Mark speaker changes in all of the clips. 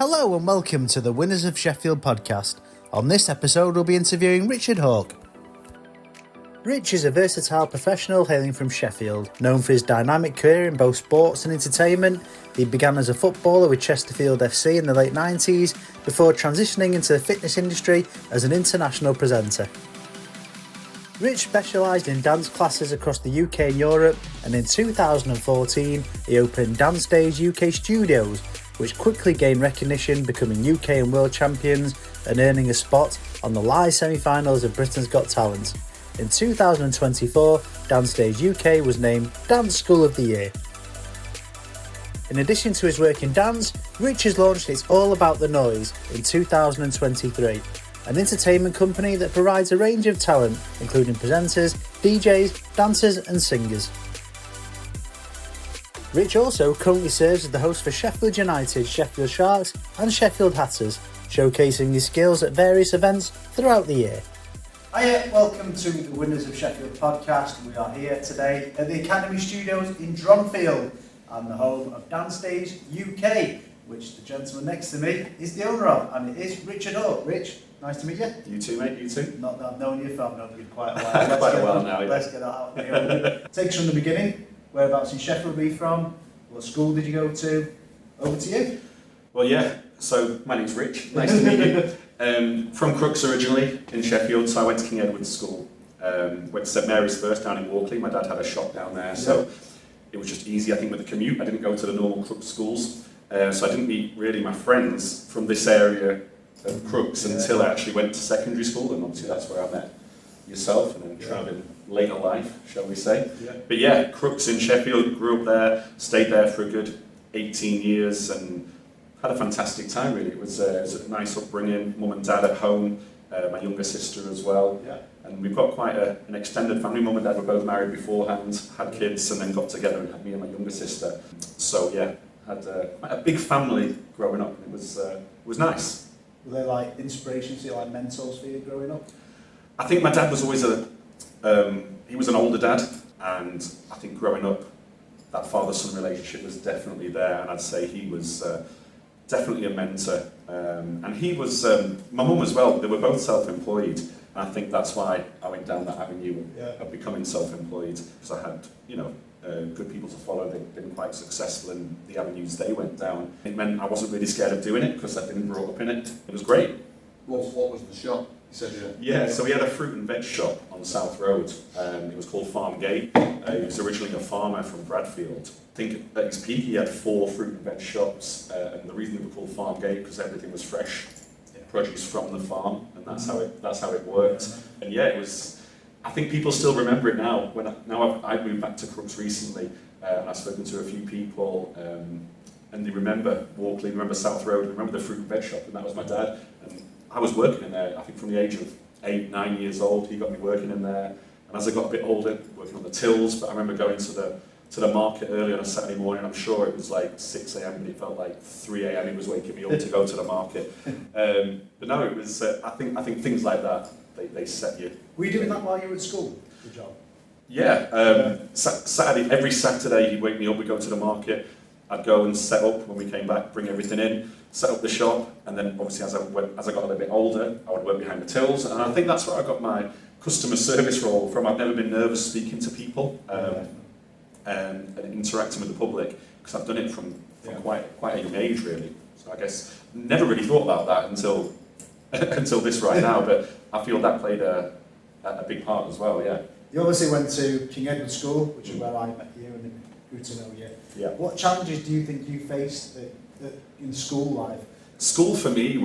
Speaker 1: Hello and welcome to the Winners of Sheffield podcast. On this episode we'll be interviewing Richard Hawke. Rich is a versatile professional hailing from Sheffield. Known for his dynamic career in both sports and entertainment, he began as a footballer with Chesterfield FC in the late 90s before transitioning into the fitness industry as an international presenter. Rich specialised in dance classes across the UK and Europe, and in 2014 he opened DancedazeUK Studios, which quickly gained recognition, becoming UK and world champions and earning a spot on the live semi-finals of Britain's Got Talent. In 2024, DancedazeUK was named Dance School of the Year. In addition to his work in dance, Rich has launched It's All About the Noise in 2023, an entertainment company that provides a range of talent, including presenters, DJs, dancers and singers. Rich also currently serves as the host for Sheffield United, Sheffield Sharks and Sheffield Hatters, showcasing his skills at various events throughout the year. Hiya, welcome to the Winners of Sheffield podcast. We are here today at the Academy Studios in Dronfield and the home of DancedazeUK, which the gentleman next to me is the owner of, and it is Richard Hawke. Rich, nice to meet you.
Speaker 2: You too, mate, you too.
Speaker 1: Not that I've known you for, I've known you quite a while.
Speaker 2: Quite a while now, yeah.
Speaker 1: Let's get that out here. Take us from the beginning. Whereabouts in Sheffield are you from? What school did you go to? Over to you.
Speaker 2: Well, yeah, so my name's Rich. Nice to meet you. From Crooks originally in Sheffield, so I went to King Edward's School. Went to St Mary's first down in Walkley. My dad had a shop down there, so it was just easy, I think, with the commute. I didn't go to the normal Crooks schools, so I didn't meet really my friends from this area of Crooks until I actually went to secondary school, and obviously that's where I met yourself, and then travelling later life, shall we say. But yeah, Crooks in Sheffield, grew up there, stayed there for a good 18 years and had a fantastic time really. It was a nice upbringing, mum and dad at home, my younger sister as well. And we've got quite an extended family. Mum and dad were both married beforehand, had kids and then got together and had me and my younger sister. So yeah, had quite a big family growing up, and it was nice.
Speaker 1: Were they like inspirations, like mentors for you growing up?
Speaker 2: I think my dad was always he was an older dad, and I think growing up, that father-son relationship was definitely there, and I'd say he was definitely a mentor. And he was, my mum as well, they were both self-employed, and I think that's why I went down that avenue of becoming self-employed, because I had, good people to follow. They'd been quite successful in the avenues they went down. It meant I wasn't really scared of doing it, because I'd been brought up in it. It was great.
Speaker 3: What was the shop?
Speaker 2: Yeah, so we had a fruit and veg shop on South Road. It was called Farm Gate. He was originally a farmer from Bradfield. I think at his peak he had 4 fruit and veg shops, and the reason they were called Farm Gate because everything was fresh produce from the farm, and that's how it worked. And yeah, it was. I think people still remember it now. I've moved back to Crooks recently, and I've spoken to a few people, and they remember Walkley, remember South Road, remember the fruit and veg shop, and that was my dad. And I was working in there, I think from the age of 8, 9 years old, he got me working in there. And as I got a bit older, working on the tills, but I remember going to the market early on a Saturday morning. I'm sure it was like 6 a.m, but it felt like 3 a.m. he was waking me up to go to the market. But no, it was, I think things like that, they set you.
Speaker 1: Were you doing that while you were at school, the job?
Speaker 2: Yeah, every Saturday he'd wake me up, we'd go to the market. I'd go and set up when we came back, bring everything in, set up the shop, and then obviously as I got a little bit older, I would work behind the tills, and I think that's where I got my customer service role from. I've never been nervous speaking to people and interacting with the public, because I've done it from quite a young age really. So I guess never really thought about that until this right now, but I feel that played a big part as well. Yeah.
Speaker 1: You obviously went to King Edward's School, which is where I met you and grew to know you.
Speaker 2: Yeah.
Speaker 1: What challenges do you think you faced in school life?
Speaker 2: School for me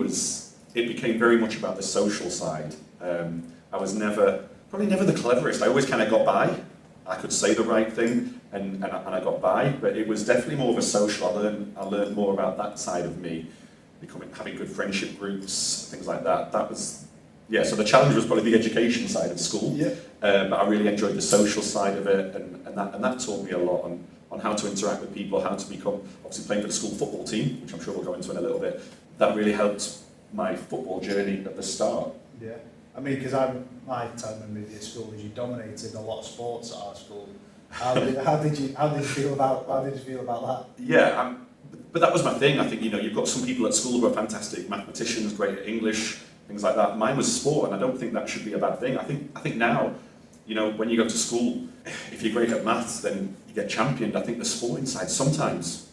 Speaker 2: it became very much about the social side. I was probably never the cleverest. I always kind of got by. I could say the right thing and I got by, but it was definitely more of a social. I learned more about that side of me, having good friendship groups, things like that. That was, so the challenge was probably the education side of school. But I really enjoyed the social side of it, and that taught me a lot on how to interact with people, how to become, obviously playing for the school football team, which I'm sure we'll go into in a little bit. That really helped my football journey at the start.
Speaker 1: Yeah, I mean, because my time with your school is you dominated a lot of sports at our school. How did you feel about that?
Speaker 2: Yeah, But that was my thing. I think, you've got some people at school who are fantastic mathematicians, great at English, things like that. Mine was sport, and I don't think that should be a bad thing. I think now, when you go to school, if you're great at maths, then you get championed. I think the sporting side, sometimes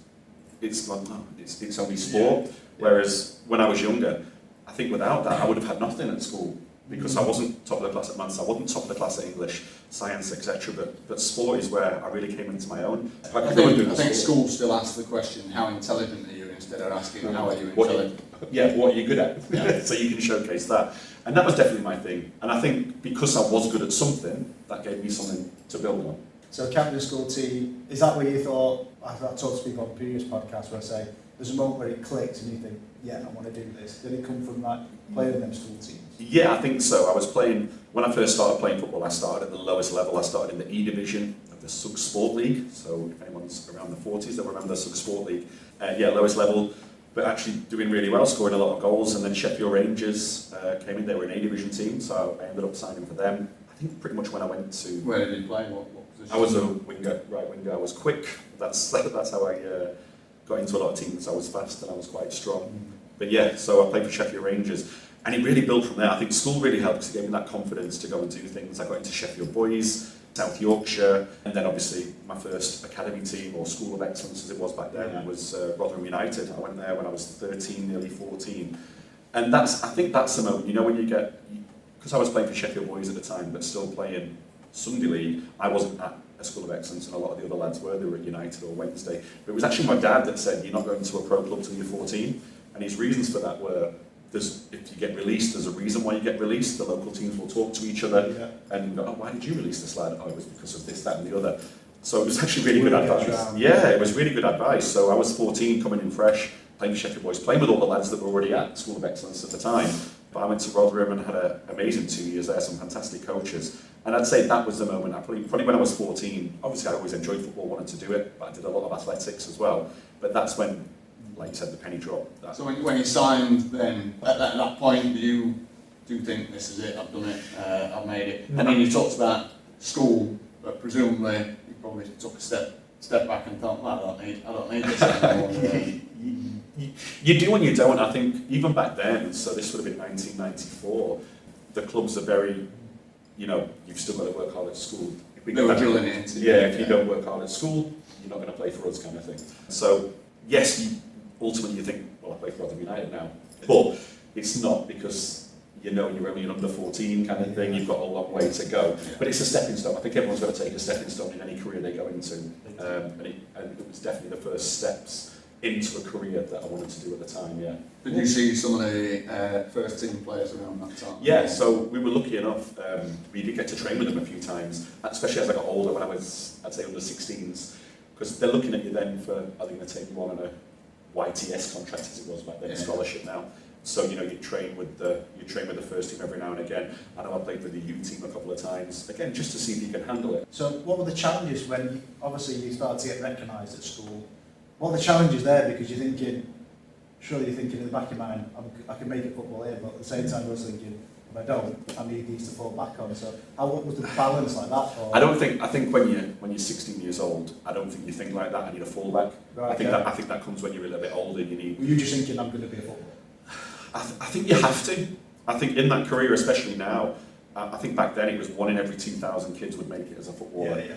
Speaker 2: it's like, no, it's only sport. Whereas when I was younger, I think without that, I would have had nothing at school. Because I wasn't top of the class at maths, I wasn't top of the class at English, science, etc. But sport is where I really came into my own.
Speaker 3: I think school still asks the question, how intelligent are you, instead of asking, how are you intelligent?
Speaker 2: What are you good at? So you can showcase that. And that was definitely my thing. And I think because I was good at something, that gave me something to build on.
Speaker 1: So captain of the school team, is that where you thought, I talked to people on previous podcasts where I say, there's a moment where it clicked and you think, yeah, I want to do this. Did it come from that playing in them school teams?
Speaker 2: Yeah, I think so. I was playing, when I first started playing football, I started at the lowest level. I started in the E division of the Sug Sport League. So if anyone's around the 40s, they'll remember the Sug Sport League. Lowest level, but actually doing really well, scoring a lot of goals. And then Sheffield Rangers came in. They were an A division team, so I ended up signing for them. I think pretty much when I went to...
Speaker 3: Where did you play? What position?
Speaker 2: I was a winger, right winger. I was quick. That's how I got into a lot of teams. I was fast and I was quite strong. But yeah, so I played for Sheffield Rangers. And it really built from there. I think school really helped because it gave me that confidence to go and do things. I got into Sheffield Boys, South Yorkshire, and then obviously my first academy team or school of excellence as it was back then was Rotherham United. I went there when I was 13, nearly 14. And I think that's the moment, when you get, because I was playing for Sheffield Boys at the time, but still playing Sunday League, I wasn't at a school of excellence and a lot of the other lads were. They were at United or Wednesday. But it was actually my dad that said, you're not going to a pro club till you're 14. And his reasons for that were, if you get released, there's a reason why you get released. The local teams will talk to each other and go, why did you release this lad? Oh, it was because of this, that and the other. So it was actually really good advice. Yeah, it was really good advice. So I was 14, coming in fresh, playing for Sheffield Boys, playing with all the lads that were already at School of Excellence at the time. But I went to Rotherham and had an amazing 2 years there, some fantastic coaches. And I'd say that was the moment. Probably when I was 14, obviously I always enjoyed football, wanted to do it, but I did a lot of athletics as well. But that's when, like you said, the penny dropped.
Speaker 3: So when you signed then, at that point, do you think this is it, I've done it, I've made it? And then you talked about school, but presumably you probably took a step back and thought, well, I don't need this anymore.
Speaker 2: You do and you don't. I think even back then, so this would have been 1994, the clubs are very, you've still got to work hard at school.
Speaker 3: They were drilling it into
Speaker 2: if you don't work hard at school, you're not going to play for us kind of thing. So, yes, ultimately you think, well, I play for Rotherham United now. But it's not, because you're only an under 14 kind of thing, you've got a long way to go. But it's a stepping stone. I think everyone's got to take a stepping stone in any career they go into. And it was definitely the first steps into a career that I wanted to do at the time, yeah.
Speaker 3: Did you see some of the first team players around that time?
Speaker 2: Yeah, so we were lucky enough, we did get to train with them a few times, especially as I got older, when I was, I'd say, under 16s, because they're looking at you then for, are they going to take you on a YTS contract as it was back then, scholarship now. So, you train with the first team every now and again. I know I played with the U team a couple of times, again, just to see if you can handle it.
Speaker 1: So what were the challenges when, obviously you started to get recognised at school? What are the challenges there? Because you're thinking, surely you're thinking in the back of your mind, I can make it football here, but at the same time I was thinking, if I don't, I need these to fall back on. So what was the balance like that? Or?
Speaker 2: I think when you're 16 years old, I don't think you think like that, I need a fallback.
Speaker 1: Right,
Speaker 2: I think that comes when you're a little bit older, you need...
Speaker 1: Were you just thinking, I'm going to be a footballer?
Speaker 2: I think you have to. I think in that career, especially now, I think back then it was 1 in every 2,000 kids would make it as a footballer.
Speaker 1: Yeah.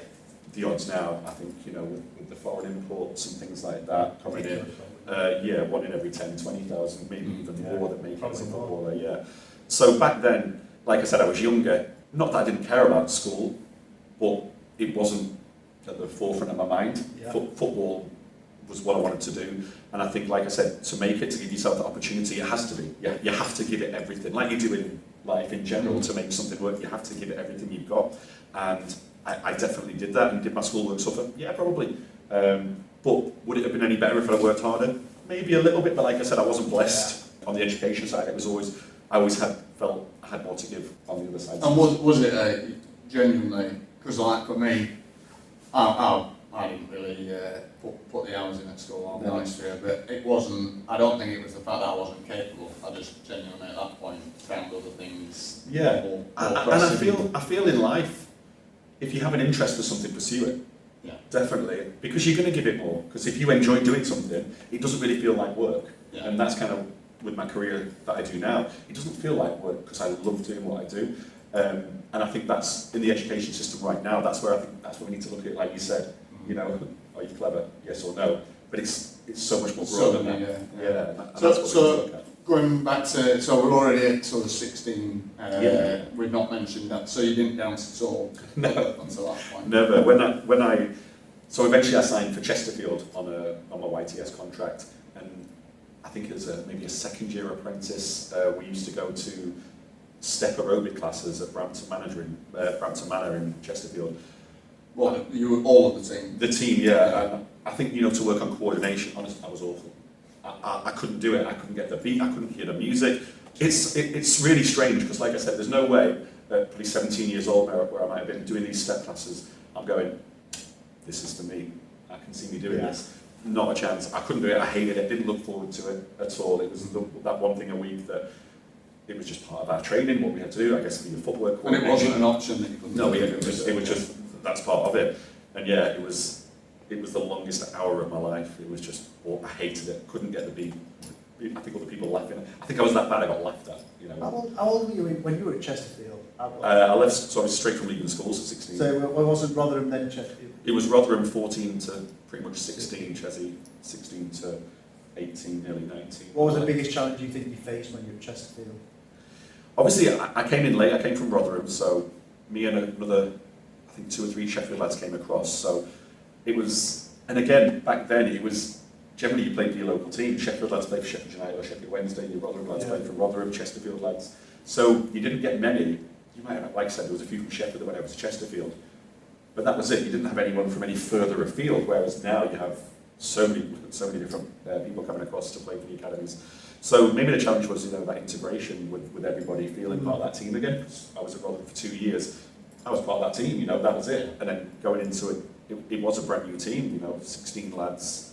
Speaker 2: The odds now, I think, with the foreign imports and things like that coming in, 1 in every 10, 20,000, maybe even more that make it as a footballer, yeah. So back then, like I said, I was younger. Not that I didn't care about school, but it wasn't at the forefront of my mind.
Speaker 1: Yeah.
Speaker 2: Football was what I wanted to do. And I think, like I said, to make it, to give yourself the opportunity, it has to be. You have to give it everything. Like you do in life in general, to make something work, you have to give it everything you've got. And I definitely did that. And did my schoolwork suffer? Yeah, probably. But would it have been any better if I worked harder? Maybe a little bit, but like I said, I wasn't blessed on the education side. I always felt I had more to give on the other side.
Speaker 3: And was it genuinely, because like for me, I didn't really put the hours in at school, I'll be honest with you, but it wasn't, I don't think it was the fact that I wasn't capable. I just genuinely at that point found other things more
Speaker 2: and I feel in life, if you have an interest for something, pursue it.
Speaker 3: Yeah.
Speaker 2: Definitely, because you're going to give it more. Because if you enjoy doing something, it doesn't really feel like work.
Speaker 3: Yeah.
Speaker 2: And that's kind of with my career that I do now. It doesn't feel like work because I love doing what I do. And I think that's in the education system right now. That's where I think that's where we need to look at it. Like you said, you know, are you clever? Yes or no. But it's so much more broad than that. Yeah. And that's what we need to look at.
Speaker 3: Going back to, so we're already at sort of 16, we've not mentioned that, so you didn't dance at all?
Speaker 2: No.
Speaker 3: Until that point?
Speaker 2: Never. So eventually I signed for Chesterfield on my YTS contract, and I think it was maybe a second year apprentice. We used to go to step aerobic classes at Brampton Manor in Chesterfield.
Speaker 3: Well, you were all of the team?
Speaker 2: The team, yeah. And I think, you know, to work on coordination, honestly, I was awful. I couldn't do it. I couldn't get the beat. I couldn't hear the music. It's really strange because, like I said, there's no way at probably 17 years old where I might have been doing these step classes, I'm going, this is for me. I can see me doing this. Not a chance. I couldn't do it. I hated it. Didn't look forward to it at all. It was that one thing a week that it was just part of our training, what we had to do, I guess, for your footwork.
Speaker 3: And it wasn't an option that you couldn't do.
Speaker 2: It was just that's part of it. And yeah, it was the longest hour of my life. It was just, I hated it. Couldn't get the beat. I think other people laughing. I think I was that bad. I got laughed at. You know.
Speaker 1: How old were you when you were at Chesterfield?
Speaker 2: I left. So I was straight from leaving school, so 16.
Speaker 1: So it wasn't Rotherham then Chesterfield?
Speaker 2: It was Rotherham 14 to pretty much 16. Chesney 16 to 18, nearly 19.
Speaker 1: What was the biggest challenge you think you faced when you were at Chesterfield?
Speaker 2: Obviously, I came in late. I came from Rotherham, so me and another, I think 2 or 3 Sheffield lads came across. So it was, and again, back then it was, generally you played for your local team. Sheffield lads played for Sheffield United or Sheffield Wednesday, your Rotherham lads played for Rotherham, Chesterfield lads. So you didn't get many. You might have, like I said, there was a few from Sheffield that went over to Chesterfield. But that was it. You didn't have anyone from any further afield, whereas now you have so many different people coming across to play for the academies. So maybe the challenge was, you know, that integration with everybody feeling part of that team again. I was at Rotherham for 2 years. I was part of that team, you know, that was it. And then going into it was a brand new team, you know, 16 lads,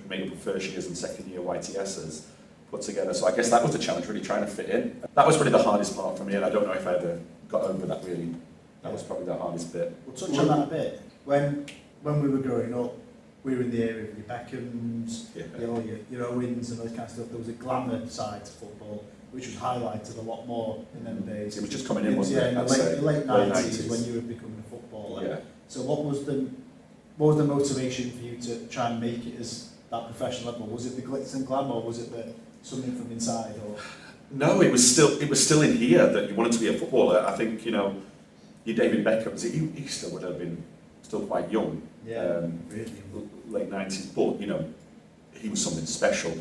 Speaker 2: made up of first years and second year YTSs put together. So I guess that was the challenge, really trying to fit in. That was probably the hardest part for me, and I don't know if I ever got over that really. That was probably the hardest bit.
Speaker 1: We'll touch on that a bit. When we were growing up, we were in the area of your Beckhams, you know, your Owens and those kind of stuff. There was a glamour side to football, which was highlighted a lot more in them days.
Speaker 2: It was just coming in, wasn't it?
Speaker 1: Yeah, in the late 90s when you were becoming a footballer.
Speaker 2: Yeah.
Speaker 1: So what was the motivation for you to try and make it as that professional level? Was it the glitz and glam, or was it something from inside? Or
Speaker 2: no, it was still in here that you wanted to be a footballer. I think, you know, your David Beckhams, he still would have been still quite young.
Speaker 1: Yeah, really.
Speaker 2: Late 90s, but you know, he was something special.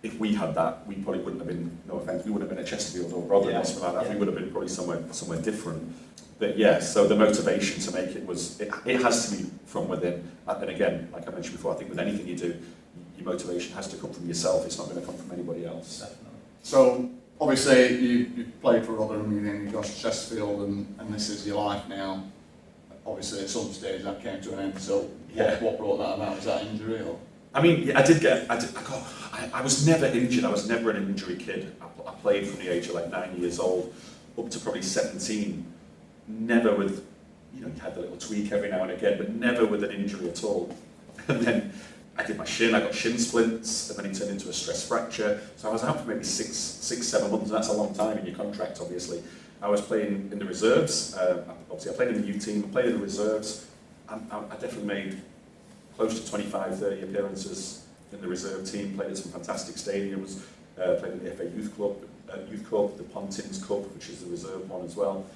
Speaker 2: If we had that, we probably wouldn't have been, no offence, we wouldn't have been at Chesterfield or Rotherham or something like that. We would have been probably somewhere different. But yeah, so the motivation to make it was, it has to be from within. And again, like I mentioned before, I think with anything you do, your motivation has to come from yourself. It's not going to come from anybody else.
Speaker 1: Definitely.
Speaker 3: So obviously you played for Rotherham, and then you got to Chesterfield, and this is your life now. Obviously at some stage that came to an end, so what brought that about? Was that injury or?
Speaker 2: I mean, yeah, I was never injured. I was never an injury kid. I played from the age of like 9 years old up to probably 17. Never with, you know, you had the little tweak every now and again, but never with an injury at all. And then I did my shin, I got shin splints, and then it turned into a stress fracture. So I was out for maybe six, 7 months, and that's a long time in your contract, obviously. I was playing in the reserves. Obviously, I played in the youth team, I played in the reserves. I definitely made close to 25, 30 appearances in the reserve team, played at some fantastic stadiums, played in the FA Youth Cup, the Pontins Cup, which is the reserve one as well.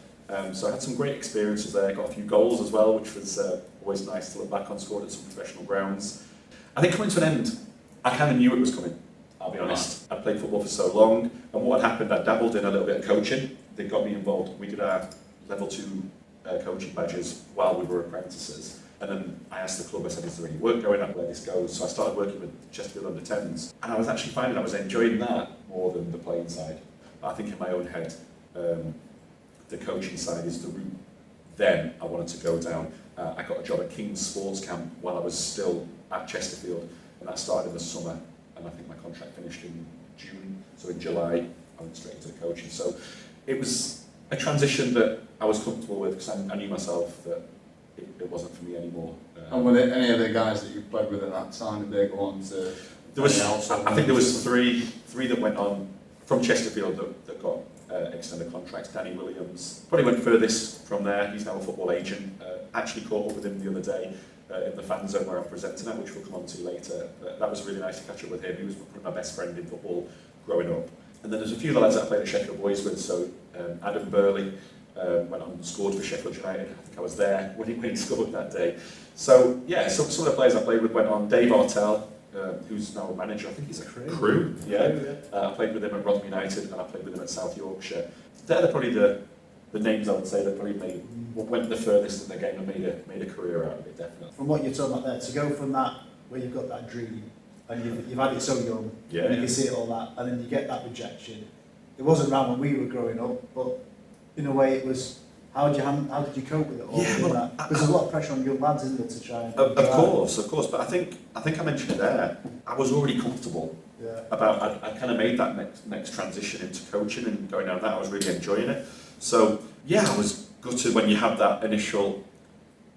Speaker 2: So I had some great experiences there, got a few goals as well, which was always nice to look back on, scored at some professional grounds. I think coming to an end, I kind of knew it was coming, I'll be honest. I played football for so long, and what had happened, I dabbled in a little bit of coaching. They got me involved. We did our level 2 coaching badges while we were apprentices. And then I asked the club, I said, is there any work going on where this goes? So I started working with Chesterfield under 10s. And I was actually finding I was enjoying that more than the playing side. But I think in my own head, the coaching side is the route then I wanted to go down. I got a job at King's Sports Camp while I was still at Chesterfield. And that started in the summer. And I think my contract finished in June. So in July, I went straight into the coaching. So it was a transition that I was comfortable with because I knew myself that it wasn't for me anymore.
Speaker 3: And were there any of the guys that you played with at that time, did they go on to...
Speaker 2: I think there was three that went on from Chesterfield that got extended contracts. Danny Williams probably went furthest from there. He's now a football agent. Actually caught up with him the other day in the fan zone where I'm presenting at, which we'll come on to later. That was really nice to catch up with him. He was my best friend in football growing up. And then there's a few of the lads that I played at Sheffield Boys with. So Adam Burley went on and scored for Sheffield United. I think I was there when he scored that day. So yeah, some of the players I played with went on. Dave Artell, who's now a manager, I think he's a Crew. Yeah. I played with him at Rotherham United and I played with him at South Yorkshire. They're probably the names I would say that probably went the furthest in the game and made a career out of it, definitely.
Speaker 1: From what you're talking about there, to go from that, where you've got that dream, and you've had it so young, and you can see it all that, and then you get that rejection. It wasn't around when we were growing up, but in a way it was, how did you cope with it all?
Speaker 2: Yeah,
Speaker 1: because there's a lot of pressure on young lads, isn't there, to try and...
Speaker 2: Of course, but I think I mentioned it there, I was already comfortable about, I kind of made that next transition into coaching and going down that, I was really enjoying it. So yeah, I was gutted when you have that initial,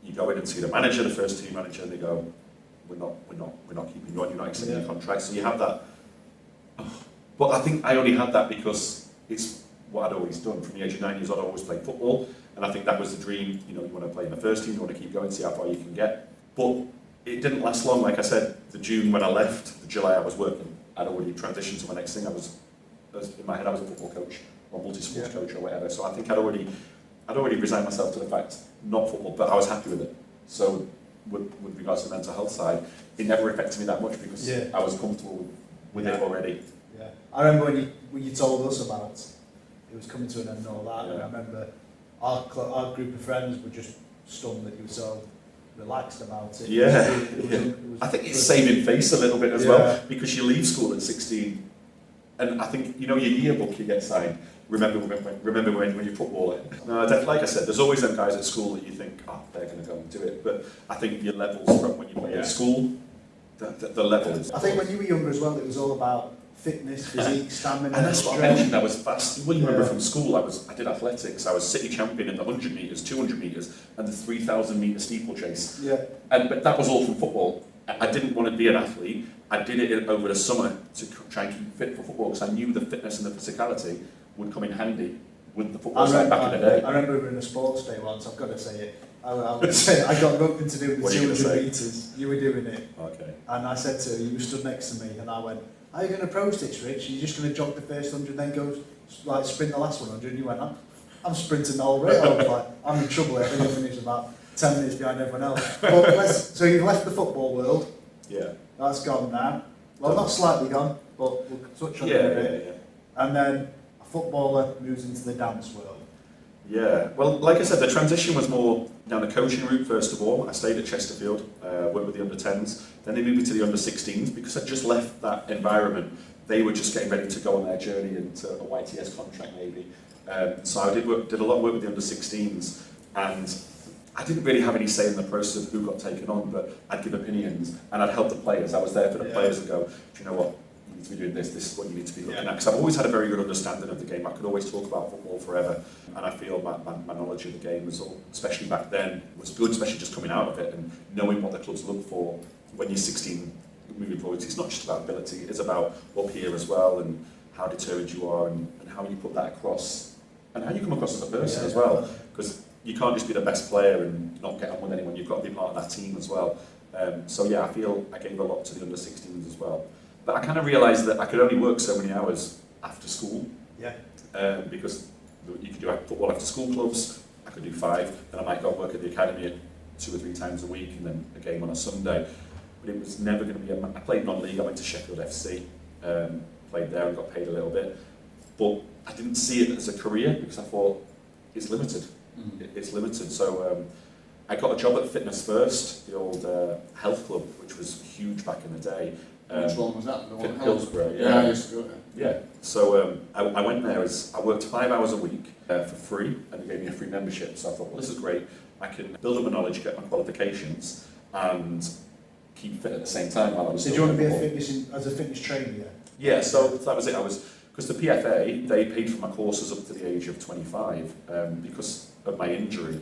Speaker 2: you go in and see the manager, the first team manager, and they go, we're not keeping you on, you're not extending your contract. So you have that. But I think I only had that because it's what I'd always done. From the age of 9 years old, I always played football, and I think that was the dream. You want to play in the first team, you want to keep going, see how far you can get. But it didn't last long. Like I said, the June when I left, the July I was working, I'd already transitioned to my next thing. In my head, I was a football coach or multi-sports coach or whatever. So I think I'd already resigned myself to the fact, not football, but I was happy with it. So with regards to the mental health side, it never affected me that much because I was comfortable with it already.
Speaker 1: Yeah, I remember when you told us about it was coming to an end and all that, and I remember our group of friends were just stunned that you were so relaxed about it.
Speaker 2: I think it's saving face a little bit as well, because you leave school at 16, and I think, your yearbook you get signed, remember when you're a footballer. No, like I said, there's always them guys at school that you think, they're going to go and do it, but I think your levels from when you play at school, the levels.
Speaker 1: I think when you were younger as well, it was all about fitness, physique, stamina.
Speaker 2: And that's what I mentioned, I was fast. Well, you remember from school, I did athletics. I was city champion in the 100 metres, 200 metres, and the 3,000 metre steeplechase.
Speaker 1: Yeah.
Speaker 2: But that was all from football. I didn't want to be an athlete. I did it over the summer to try and keep fit for football because I knew the fitness and the physicality would come in handy with the football side back in the day.
Speaker 1: I remember we were in a sports day once, I've got to say it. I got nothing to do with the 200 metres. You were doing it. Okay. And I said to her, you were stood next to me, and I went, are you going to pro stitch, Rich? Are you just going to jog the first 100 then go sprint the last 100? And you went, I'm sprinting the whole race. I was like, I'm in trouble. I think I finished about 10 minutes behind everyone else. But so you've left the football world.
Speaker 2: Yeah.
Speaker 1: That's gone now. Well, not slightly gone, but we'll touch on it a bit. Yeah. And then a footballer moves into the dance world.
Speaker 2: Yeah, well, like I said, the transition was more down the coaching route first of all. I stayed at Chesterfield, worked with the under-10s. Then they moved me to the under-16s because I just left that environment. They were just getting ready to go on their journey into a YTS contract maybe. So I did a lot of work with the under-16s, and I didn't really have any say in the process of who got taken on, but I'd give opinions and I'd help the players. I was there for the players and go, do you know what? You need to be doing this is what you need to be looking at. Because I've always had a very good understanding of the game. I could always talk about football forever, and I feel my knowledge of the game was all, especially back then, was good, especially just coming out of it and knowing what the clubs look for when you're 16 moving forward. It's not just about ability, it is about up here as well, and how determined you are and how you put that across, and how you come across as a person as well. Because you can't just be the best player and not get on with anyone, you've got to be part of that team as well. So yeah, I feel I gave a lot to the under-16s as well. But I kind of realised that I could only work so many hours after school. Yeah. Because you could do football after school clubs, I could do 5, then I might go and work at the academy 2 or 3 times a week and then a game on a Sunday. But it was never going to be I played non-league, I went to Sheffield FC, played there and got paid a little bit. But I didn't see it as a career because I thought it's limited. It's limited. So I got a job at Fitness First, the old health club, which was huge back in the day.
Speaker 3: Which one was that? The one
Speaker 2: Hillsborough,
Speaker 3: yeah. I used to go there.
Speaker 2: Yeah. So I went there I worked 5 hours a week for free, and they gave me a free membership. So I thought, well, this is great. I can build up my knowledge, get my qualifications, and keep fit at the same time while I was.
Speaker 1: Did you want to be as a fitness trainer?
Speaker 2: Yeah. So that was it. Because the PFA, they paid for my courses up to the age of 25 because of my injury.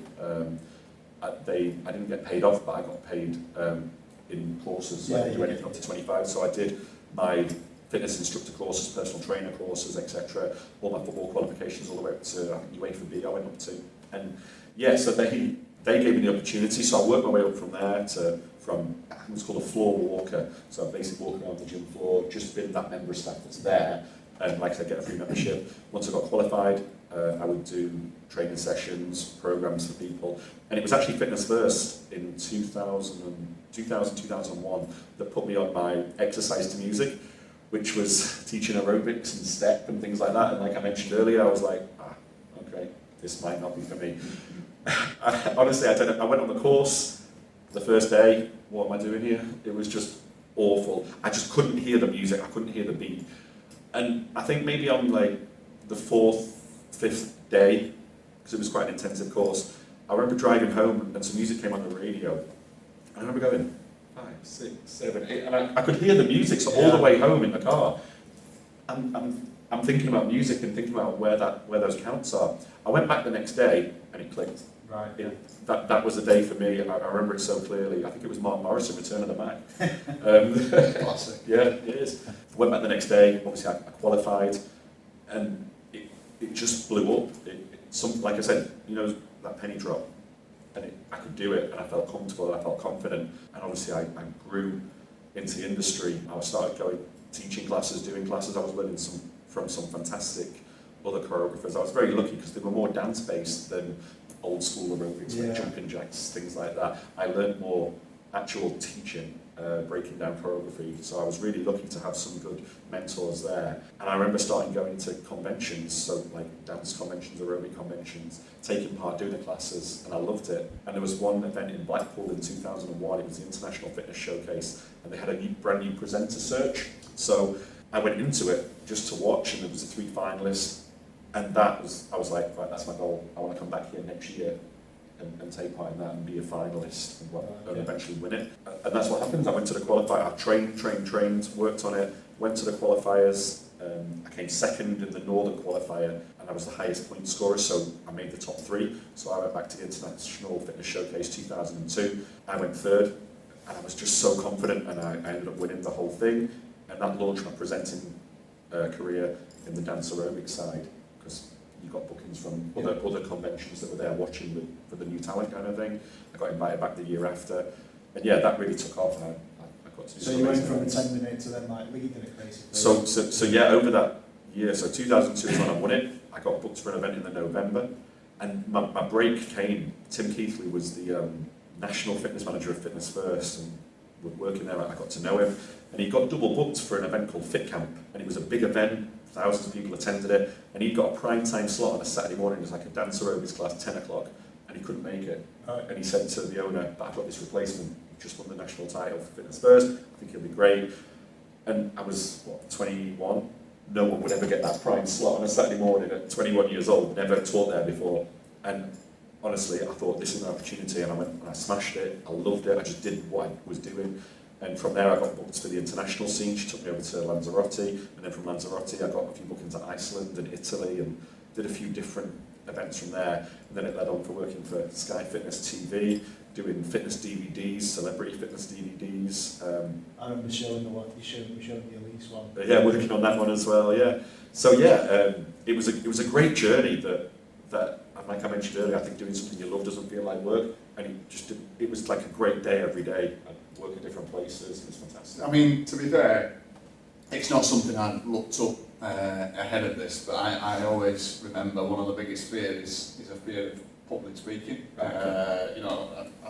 Speaker 2: I didn't get paid off, but I got paid in courses. So I could do anything up to 25. So I did my fitness instructor courses, personal trainer courses, etc. All my football qualifications, all the way up to I think UEFA B. I went up to, and yeah, so they gave me the opportunity. So I worked my way up from there from it was called a floor walker. So I basically walk around the gym floor, just been that member of staff that's there, and like I said, get a free membership. Once I got qualified, I would do training sessions, programs for people, and it was actually Fitness First in 2001 that put me on my exercise to music, which was teaching aerobics and step and things like that. And like I mentioned earlier, I was like, okay, this might not be for me. Honestly, I don't know. I went on the course the first day. What am I doing here? It was just awful. I just couldn't hear the music. I couldn't hear the beat. And I think maybe on like the 4th, 5th day, because it was quite an intensive course, I remember driving home and some music came on the radio. And I remember going, 5, 6, 7, 8, and I could hear the music, so all the way home in the car, I'm thinking about music and thinking about where those counts are. I went back the next day and it clicked.
Speaker 1: Right.
Speaker 2: That was the day for me. I remember it so clearly. I think it was Mark Morrison, Return of the Mac.
Speaker 3: Classic.
Speaker 2: Yeah, it is. I went back the next day. Obviously, I qualified, and it just blew up. Like I said, that penny drop, and I could do it, and I felt comfortable, and I felt confident, and obviously I grew into the industry. I started going teaching classes, doing classes. I was learning from some fantastic other choreographers. I was very lucky because they were more dance-based than old school aerobics, like jumping jacks, things like that. I learned more actual teaching, breaking down choreography. So I was really lucky to have some good mentors there. And I remember starting going to conventions, so like dance conventions, aerobic conventions, taking part, doing the classes, and I loved it. And there was one event in Blackpool in 2001, it was the International Fitness Showcase, and they had a brand new presenter search. So I went into it just to watch, and there was 3 finalists. And I was like, right, that's my goal. I want to come back here next year and take part in that and be a finalist and eventually win it. And that's what happened. I went to the qualifier. I trained, worked on it, went to the qualifiers. I came second in the Northern qualifier, and I was the highest point scorer, so I made the top 3. So I went back to the International Fitness Showcase 2002. I went third, and I was just so confident, and I ended up winning the whole thing. And that launched my presenting career in the dance aerobic side, because you got bookings from other conventions that were there watching for the new talent kind of thing. I got invited back the year after, and yeah, that really took off. And I got to.
Speaker 1: So you went from attending it to then like leading it basically.
Speaker 2: So yeah, over that year, so 2002 is when I won it. I got booked for an event in the November, and my break came. Tim Keithley was the national fitness manager of Fitness First, and working there, I got to know him, and he got double booked for an event called Fit Camp, and it was a big event. Thousands of people attended it, and he got a prime time slot on a Saturday morning. It was like a dance aerobics class, 10 o'clock, and he couldn't make it. And he said to the owner, "But I've got this replacement, he just won the national title for Fitness First, I think he'll be great." And I was, 21? No one would ever get that prime slot on a Saturday morning at 21 years old, never taught there before. And honestly, I thought this is an opportunity, and I went and I smashed it. I loved it. I just did what I was doing. And from there I got booked for the international scene. She took me over to Lanzarote, and then from Lanzarote I got a few bookings at Iceland and Italy, and did a few different events from there. And then it led on for working for Sky Fitness TV, doing fitness DVDs, celebrity fitness DVDs.
Speaker 1: I remember showing the one, you showed me the Elise one.
Speaker 2: Yeah, working on that one as well, yeah. So yeah, it was a great journey that like I mentioned earlier, I think doing something you love doesn't feel like work, and it was like a great day every day. I'd work at different places, and it's fantastic.
Speaker 3: I mean, to be fair, it's not something I'd looked up ahead of this, but I always remember one of the biggest fears is a fear of public speaking. I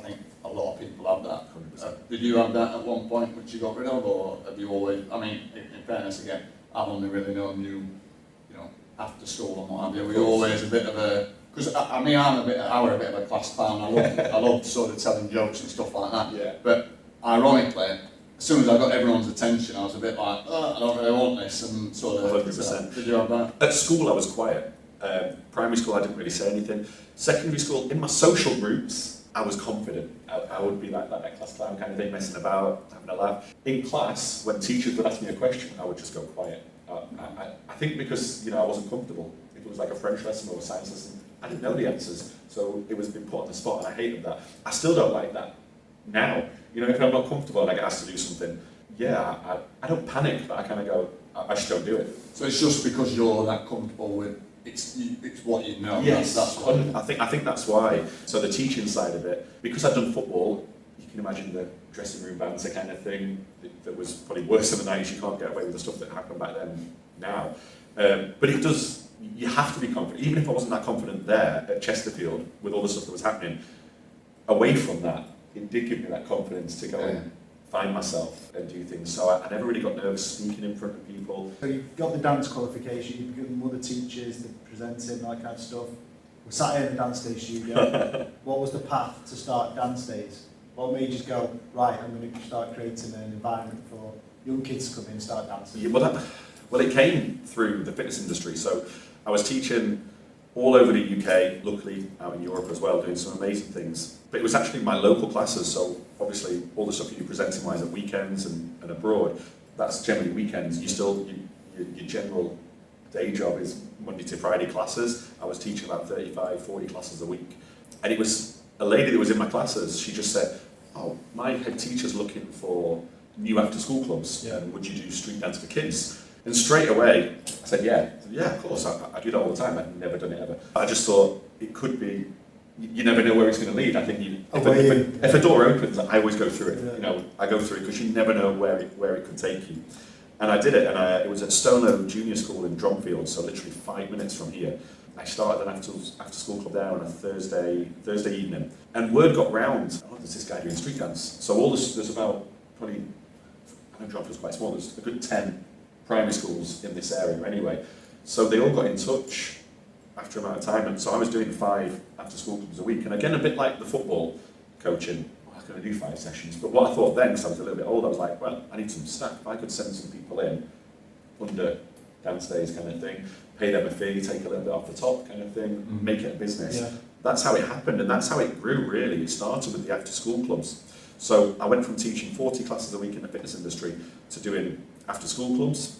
Speaker 3: think a lot of people have that. Did you have that at one point which you got rid of, or have you always, I mean, in fairness again, I've only really known you after school and what have you. Were you always a bit of a, because I mean, I were a bit of a class clown. I loved sort of telling jokes and stuff like that.
Speaker 2: Yeah.
Speaker 3: But ironically, as soon as I got everyone's attention, I was a bit like, I don't really want this, and sort of.
Speaker 2: 100%.
Speaker 3: Did you have that?
Speaker 2: At school, I was quiet. Primary school, I didn't really say anything. Secondary school, in my social groups, I was confident. I would be like that class clown kind of thing, messing about, having a laugh. In class, when teachers would ask me a question, I would just go quiet. I think because I wasn't comfortable. If it was like a French lesson or a science lesson, I didn't know the answers, so it was been put on the spot, and I hated that. I still don't like that now. You know, if I'm not comfortable and I get asked to do something, I don't panic, but I kind of go, I just don't do it.
Speaker 3: So it's just because you're that comfortable with it's what you know.
Speaker 2: Yes,
Speaker 3: that's what
Speaker 2: I think that's why. So the teaching side of it, because I've done football, you can imagine the dressing room banter kind of thing that was probably worse in the 90s. You can't get away with the stuff that happened back then now. But it does, you have to be confident. Even if I wasn't that confident there at Chesterfield with all the stuff that was happening, away from that, it did give me that confidence to go and find myself and do things. So I never really got nervous speaking in front of people.
Speaker 1: So you've got the dance qualification, you've become other teachers, the presenting, that kind of stuff. We're sat here in the DanceDaze studio. What was the path to start DanceDaze? What made you go, right, I'm going to start creating an environment for young kids to come in and start dancing?
Speaker 2: Yeah, well, it came through the fitness industry. So I was teaching all over the UK, luckily out in Europe as well, doing some amazing things. But it was actually my local classes, so obviously all the stuff you do presenting-wise at weekends and abroad, that's generally weekends. Your general day job is Monday to Friday classes. I was teaching about 35, 40 classes a week. And it was a lady that was in my classes, she just said, oh, my head teacher's looking for new after-school clubs, and would you do street dance for kids? And straight away, I said, yeah, of course, I do that all the time. I've never done it ever. I just thought it could be, you never know where it's going to lead. I think if a door opens, I always go through it. Yeah. You know, I go through it because you never know where it could take you. And I did it, and it was at Stonelow Junior School in Dromfield, so literally 5 minutes from here. I started an after-school club there on a Thursday evening, and word got round, oh, there's this guy doing street dance. So there's about probably, I know Dromfield's quite small, there's a good 10 primary schools in this area anyway. So they all got in touch after a amount of time, and so I was doing 5 after-school clubs a week, and again, a bit like the football coaching, I was going to do 5 sessions, but what I thought then, because I was a little bit old, I was like, well, I need some staff. If I could send some people in under DanceDaze kind of thing, pay them a fee, take a little bit off the top kind of thing, make it a business. Yeah. That's how it happened, and that's how it grew really. It started with the after-school clubs. So I went from teaching 40 classes a week in the fitness industry to doing after-school clubs.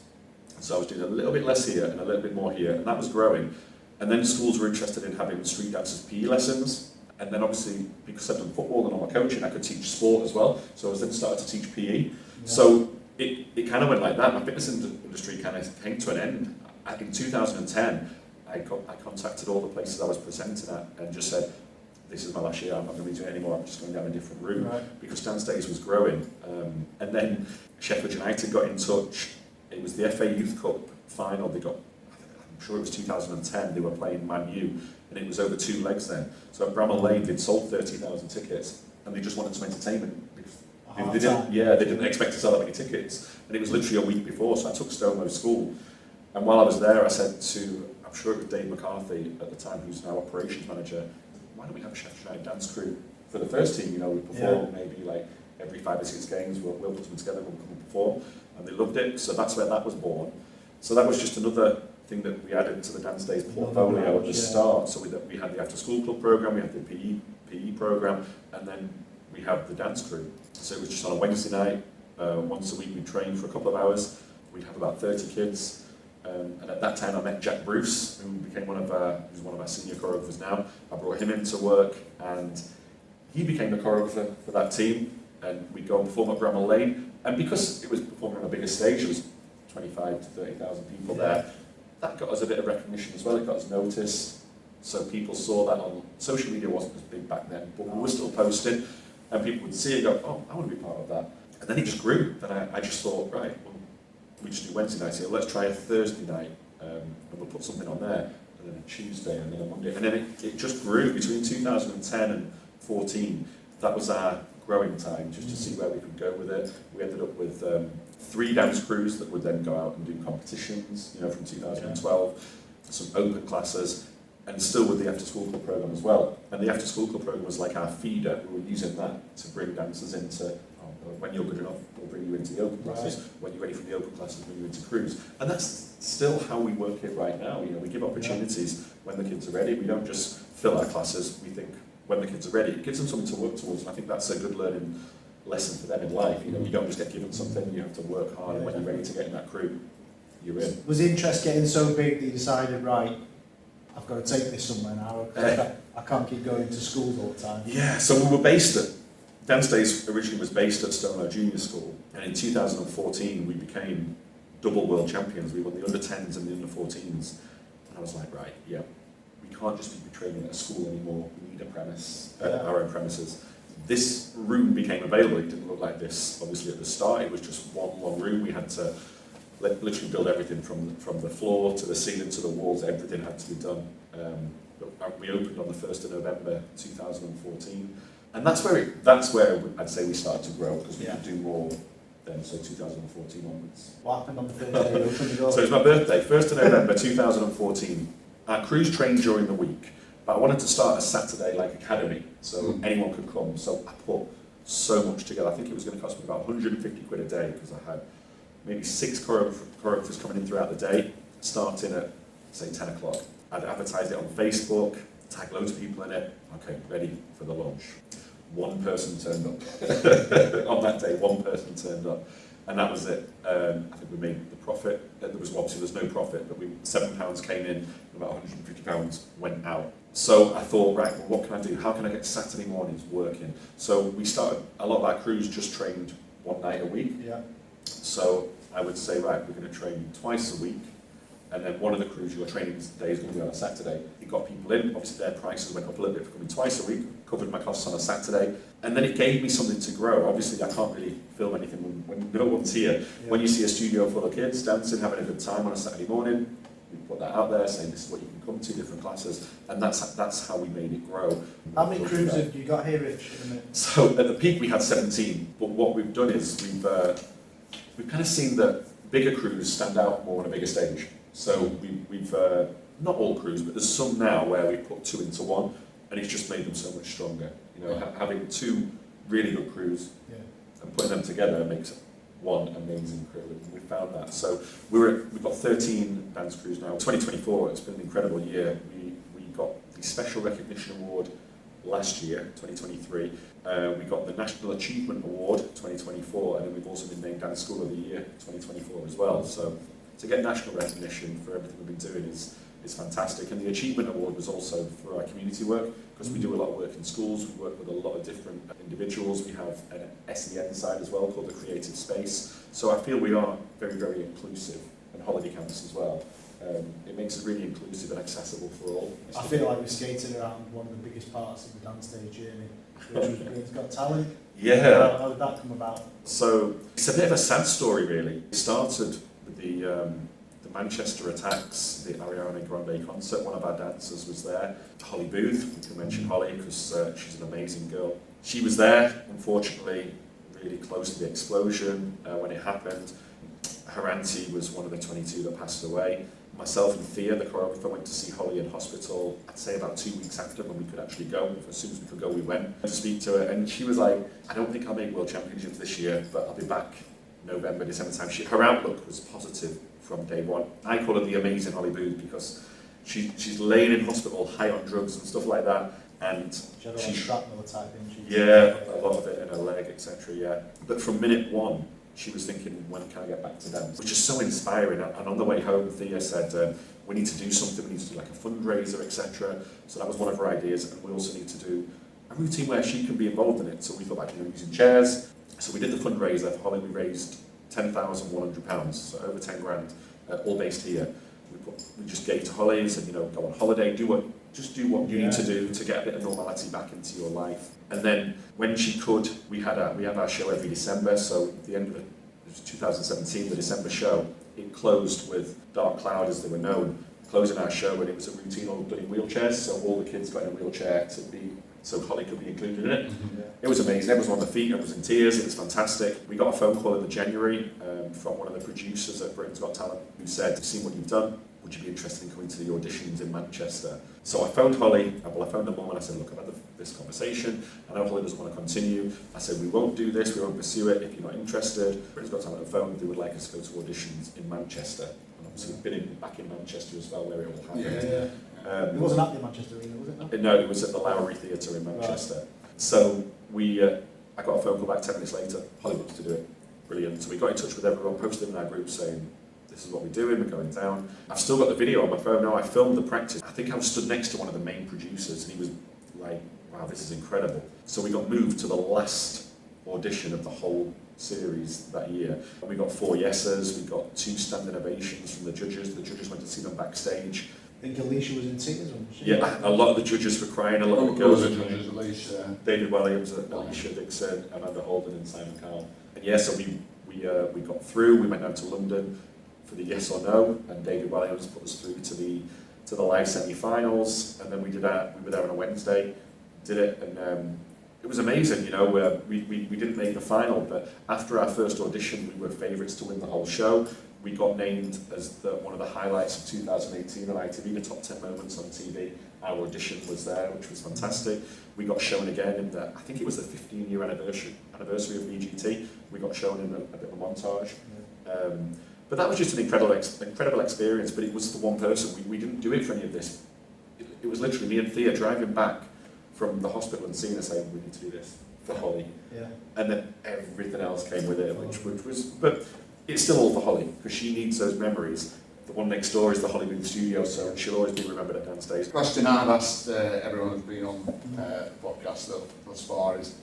Speaker 2: So I was doing a little bit less here and a little bit more here, and that was growing. And then schools were interested in having street dancers PE lessons. And then obviously, because I've done football and all my coaching, I could teach sport as well. So I was then started to teach PE. Yeah. So it kind of went like that. My fitness industry kind of came to an end. In 2010, I contacted all the places I was presenting at and just said, this is my last year, I'm not going to be doing it anymore, I'm just going down a different route. Right. Because DanceDaze was growing. And then Sheffield United got in touch. It was the FA Youth Cup final. I'm sure it was 2010, they were playing Man U, and it was over 2 legs then. So at Bramall Lane, they'd sold 30,000 tickets, and they just wanted some entertainment. They didn't expect to sell that many tickets, and it was literally a week before, so I took Stonelow School. And while I was there, I said to, I'm sure it was Dave McCarthy at the time, who's now operations manager, why don't we have a Sheffield United dance crew for the first team? You know, we perform maybe like every 5 or 6 games, we'll put them together, we'll come and perform. And they loved it, so that's where that was born. So that was just another thing that we added to the DanceDaze portfolio at the start. So we had the after-school club program, we had the PE program, and then we have the dance crew. So it was just on a Wednesday night, once a week we'd train for a couple of hours. We'd have about 30 kids. And at that time I met Jack Bruce, who became who's one of our senior choreographers now. I brought him into work, and he became the choreographer for that team. And we'd go and perform at Bramall Lane. And because it was performing on a bigger stage, there was 25 to 30,000 people there. That got us a bit of recognition as well. It got us noticed. So people saw that on social media. Wasn't as big back then, but we were still posting, and people would see it and go, oh, I want to be part of that. And then it just grew. Then I just thought, right, well, we just do Wednesday nights here. Let's try a Thursday night, and we'll put something on there. And then a Tuesday, and then a Monday. And then it just grew between 2010 and 14. That was our growing time, just to see where we could go with it. We ended up with 3 dance crews that would then go out and do competitions, from 2012, some open classes, and still with the after-school club program as well. And the after-school club program was like our feeder. We were using that to bring dancers into, when you're good enough, we'll bring you into the open classes. Right. When you're ready for the open classes, we'll bring you into crews. And that's still how we work it right now. We give opportunities when the kids are ready. We don't just fill our classes. We think when the kids are ready, it gives them something to work towards. And I think that's a good learning lesson for them in life. You don't just get given something, you have to work hard, and when you're ready to get in that crew, you're in.
Speaker 1: Was interest getting so big that you decided, right, I've got to take this somewhere now, because I can't keep going to schools all the time.
Speaker 2: Yeah, so we were based at, Dance Days originally was based at Stonewall Junior School, and in 2014 we became double world champions. We won the under-10s and the under-14s, and I was like, right, yeah, we can't just be training at a school anymore, we need a premise, our own premises. This room became available. It didn't look like this, obviously, at the start. It was just one long room. We had to literally build everything from the floor to the ceiling to the walls. Everything had to be done. But we opened on the 1st of November 2014. And that's where I'd say we started to grow, because we could do more then, so 2014 onwards.
Speaker 1: What happened on the first day you opened the door?
Speaker 2: So it was my birthday, 1st of November 2014. Our crews trained during the week, but I wanted to start a Saturday like academy, so anyone could come. So I put so much together. I think it was going to cost me about 150 quid a day, because I had maybe 6 choreographers coming in throughout the day, starting at, say, 10 o'clock. I'd advertised it on Facebook, tagged loads of people in it. Okay, ready for the launch. One person turned up. On that day, one person turned up. And that was it. I think we made the profit. There's no profit, but £7 came in, and about £150 went out. So I thought, right, well, what can I do? How can I get Saturday mornings working? So we started, a lot of our crews just trained one night a week.
Speaker 1: Yeah.
Speaker 2: So I would say, right, we're going to train twice a week, and then one of the crews, your training day is going to be on a Saturday. It got people in, obviously their prices went up a little bit for coming twice a week, covered my costs on a Saturday, and then it gave me something to grow. Obviously I can't really film anything when no one's here. Yeah. When you see a studio full of kids dancing, having a good time on a Saturday morning, we put that out there, saying this is what you can come to, different classes, and that's how we made it grow.
Speaker 1: How many crews have you got here, Rich, at the minute?
Speaker 2: So at the peak we had 17, but what we've done is we've kind of seen that bigger crews stand out more on a bigger stage. So we've not all crews, but there's some now where we put 2 into 1, and it's just made them so much stronger. You know, having 2 really good crews and putting them together makes one amazing crew. We found that. So we've got 13 dance crews now. 2024, it's been an incredible year. We got the Special Recognition Award last year, 2023. We got the National Achievement Award 2024, and then we've also been named Dance School of the Year 2024 as well. So to get national recognition for everything we've been doing is fantastic. And the Achievement Award was also for our community work, because we do a lot of work in schools. We work with a lot of different individuals. We have an SEN side as well called the Creative Space. So I feel we are very, very inclusive, and holiday camps as well. It makes it really inclusive and accessible for all.
Speaker 1: I feel like we skated around one of the biggest parts of the dance day journey, which was Britain's Got Talent.
Speaker 2: Yeah.
Speaker 1: How did that come about?
Speaker 2: So it's a bit of a sad story, really. It started with the Manchester attacks, the Ariana Grande concert. One of our dancers was there, Holly Booth. We can mention Holly because she's an amazing girl. She was there, unfortunately, really close to the explosion when it happened. Her auntie was one of the 22 that passed away. Myself and Thea, the choreographer, went to see Holly in hospital, I'd say about 2 weeks after, when we could actually go. As soon as we could go, we went to speak to her, and she was like, I don't think I'll make World Championships this year, but I'll be back November, December time. Her outlook was positive from day one. I call her the amazing Holly Booth, because she's laying in hospital, high on drugs and stuff like that, and
Speaker 1: she had a lot of shrapnel type injuries.
Speaker 2: Yeah, a lot of it in her leg, etc. Yeah, but from minute one, she was thinking, when can I get back to dance? Which is so inspiring. And on the way home, Thea said, we need to do something, we need to do like a fundraiser, etc. So that was one of her ideas, and we also need to do a routine where she can be involved in it. So we thought about using chairs. So we did the fundraiser for Holly. We raised £10,100, so over 10 grand, all based here. We just gave to Holly and said, go on holiday, do what you need to do to get a bit of normality back into your life. And then when she could, we have our show every December. So at the end of it was 2017, the December show, it closed with Dark Cloud, as they were known, closing our show, and it was a routine all done in wheelchairs. So all the kids got in a wheelchair so Holly could be included in it. Mm-hmm. It was amazing. Everyone was on their feet, everyone was in tears, it was fantastic. We got a phone call in the January from one of the producers at Britain's Got Talent, who said, "I've seen what you've done, would you be interested in coming to the auditions in Manchester?" So I phoned Holly, I phoned the mum, and I said, look, I've had this conversation, I know Holly doesn't want to continue. I said, we won't do this, we won't pursue it if you're not interested. Britain's Got Talent on the phone, they would like us to go to auditions in Manchester. And obviously we've been back in Manchester as well, where it all happened.
Speaker 1: Yeah. It wasn't at the Manchester Arena, was it?
Speaker 2: No, it was at the Lowry Theatre in Manchester. Right. So I got a phone call back 10 minutes later, Holly wants to do it. Brilliant. So we got in touch with everyone, posted in our group saying, this is what we're doing, we're going down. I've still got the video on my phone now. I filmed the practice. I think I was stood next to one of the main producers, and he was like, wow, this is incredible. So we got moved to the last audition of the whole series that year. And we got 4 yeses, we got 2 standing ovations from the judges. The judges went to see them backstage.
Speaker 1: I think Alicia was in tears, wasn't she?
Speaker 2: Yeah, a lot of the judges were crying, a lot of the
Speaker 3: Girls
Speaker 2: girls
Speaker 3: and
Speaker 2: were
Speaker 3: judges, Alicia.
Speaker 2: David Williams, Alicia Dixon, Amanda Holden and Simon Cowell. And yeah, so we got through, we went down to London for the yes or no, and David Williams put us through to the live semi-finals, and then we were there on a Wednesday, did it, and it was amazing, you know. We didn't make the final, but after our first audition, we were favourites to win the whole show. We got named as one of the highlights of 2018 on ITV, the top 10 moments on TV. Our audition was there, which was fantastic. We got shown again in I think it was the 15-year anniversary of BGT. We got shown in a bit of a montage. But that was just an incredible experience, but it was for one person. We didn't do it for any of this. It was literally me and Thea driving back from the hospital and seeing her saying, we need to do this for Holly.
Speaker 1: Yeah.
Speaker 2: And then everything else came with it, which was, but it's still all for Holly, because she needs those memories. The one next door is the Hollywood Studios, so she'll always be remembered at Dancedaze.
Speaker 3: The question I've asked everyone who's been on the podcast thus far is,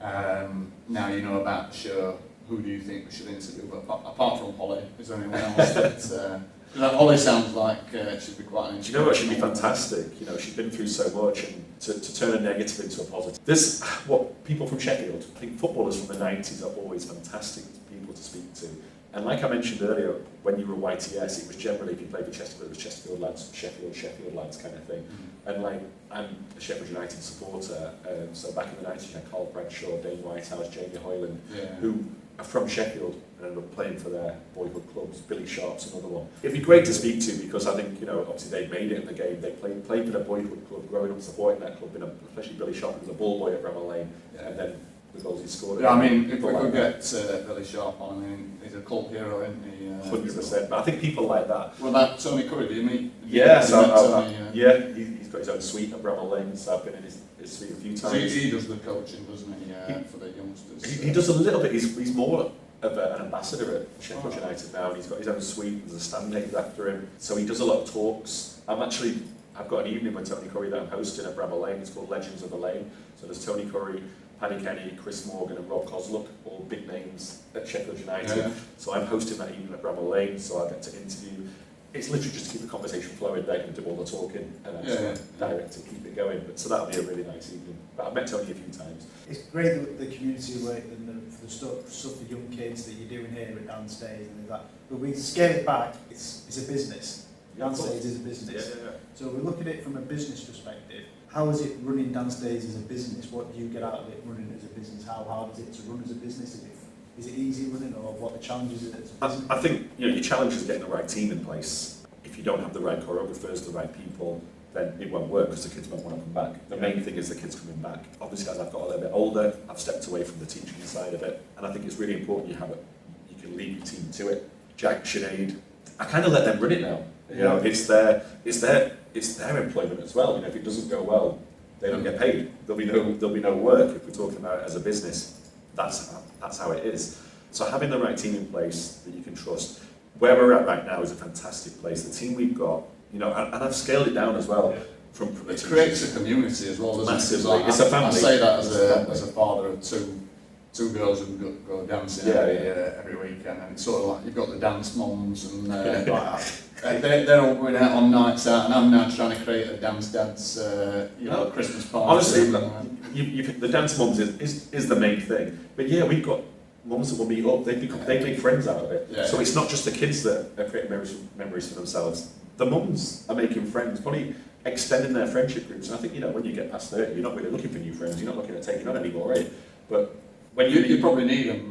Speaker 3: now you know about the show, who do you think we should interview? But apart from Holly, is there anyone else that Holly sounds like she'd be quite interesting.
Speaker 2: Do you know what? She'd be fantastic. You know, she's been through so much, and to turn a negative into a positive. This, what people from Sheffield, I think footballers from the 90s are always fantastic people to speak to. And like I mentioned earlier, when you were YTS, it was generally, if you played for Chesterfield, it was Chesterfield lads, Sheffield lads kind of thing. And like, I'm a Sheffield United supporter, so back in the 90s, you had Carl Bradshaw, Dane Whitehouse, Jamie Hoyland, who are from Sheffield and ended up playing for their boyhood clubs. Billy Sharp's another one. It'd be great to speak to, because I think, you know, obviously they made it in the game. They played for their boyhood club, growing up supporting that club, especially Billy Sharp, who was a ball boy at Bramall Lane, and then the goals he scored.
Speaker 3: Yeah, I mean, if we could get Billy Sharp on, I mean, he's a cult hero, isn't he?
Speaker 2: 100%, but I think people like that.
Speaker 3: Well, that Tony Curry, do you mean?
Speaker 2: Yeah, so yeah, he's got his own suite at Bramall Lane, so I've been in his suite a few times.
Speaker 3: So he does the coaching, doesn't he, for the youngsters?
Speaker 2: He does a little bit. He's more of an ambassador at Sheffield United now, and he's got his own suite. There's a stand named after him, so he does a lot of talks. I've got an evening with Tony Curry that I'm hosting at Bramall Lane. It's called Legends of the Lane. So there's Tony Curry, Paddy Kenny, Chris Morgan and Rob Cosluck, all big names at Sheffield United. Yeah. So I'm hosting that evening at Bramall Lane, so I get to interview. It's literally just to keep the conversation flowing. They can do all the talking and direct to keep it going. But so that'll be a really nice evening. But I've met Tony a few times.
Speaker 1: It's great the community work and the stuff for young kids that you're doing here at Dancedaze and that. But we scale it back. It's a business. Dancedaze is a business. Yeah. So we look at it from a business perspective. How is it running Dancedaze as a business? What do you get out of it running as a business? How hard is it to run as a business? Is it easy running, or what the challenges is it as a business?
Speaker 2: I think your challenge is getting the right team in place. If you don't have the right choreographers, the right people, then it won't work, because the kids won't want to come back. The main thing is the kids coming back. Obviously, as I've got a little bit older, I've stepped away from the teaching side of it, and I think it's really important you can lead your team to it. Jack, Sinead, I kind of let them run it now. You know, it's their employment as well. You know, if it doesn't go well, they don't get paid. There'll be no work. If we're talking about it as a business, that's how it is. So having the right team in place that you can trust. Where we're at right now is a fantastic place. The team we've got, you know, and I've scaled it down as well. From the
Speaker 3: it creates a community as well, doesn't
Speaker 2: massively.
Speaker 3: it?
Speaker 2: It's a family. I say that
Speaker 3: as a father of two girls who go dancing every weekend, and it's sort of like you've got the dance moms and they're all going out on nights out, and I'm now trying to create a dance dads Christmas party.
Speaker 2: Honestly, the dance moms is the main thing. But yeah, we've got mums that will meet up. They make friends out of it. Yeah, so it's not just the kids that are creating memories for themselves. The mums are making friends, probably extending their friendship groups. And I think, you know, when you get past 30, you're not really looking for new friends. You're not looking at taking on anymore, right? But when you
Speaker 3: probably need them.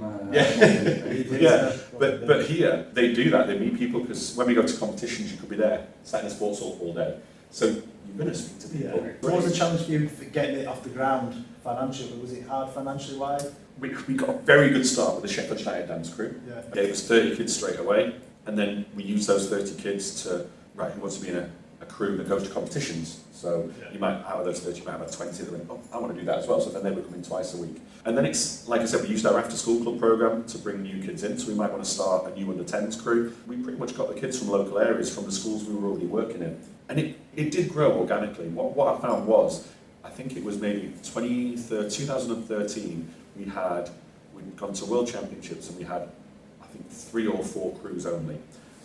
Speaker 2: But here they do that. They meet people, because when we go to competitions, you could be there, sat in a sports hall all day. So you're going to speak to people.
Speaker 1: Yeah. What was the challenge for you for getting it off the ground financially? Was it hard financially wise?
Speaker 2: We got a very good start with the Sheffield United dance crew. Yeah. Gave us 30 kids straight away, and then we used those 30 kids to, right, who wants to be in a a crew that goes to competitions. So you might, out of those 30, you might have 20 that went, oh, I want to do that as well. So then they would come in twice a week. And then it's, like I said, we used our after-school club programme to bring new kids in. So we might want to start a new under-10s crew. We pretty much got the kids from local areas, from the schools we were already working in. And it did grow organically. What I found was, I think it was maybe 2013, we'd gone to World Championships and we had, I think, 3 or 4 crews only.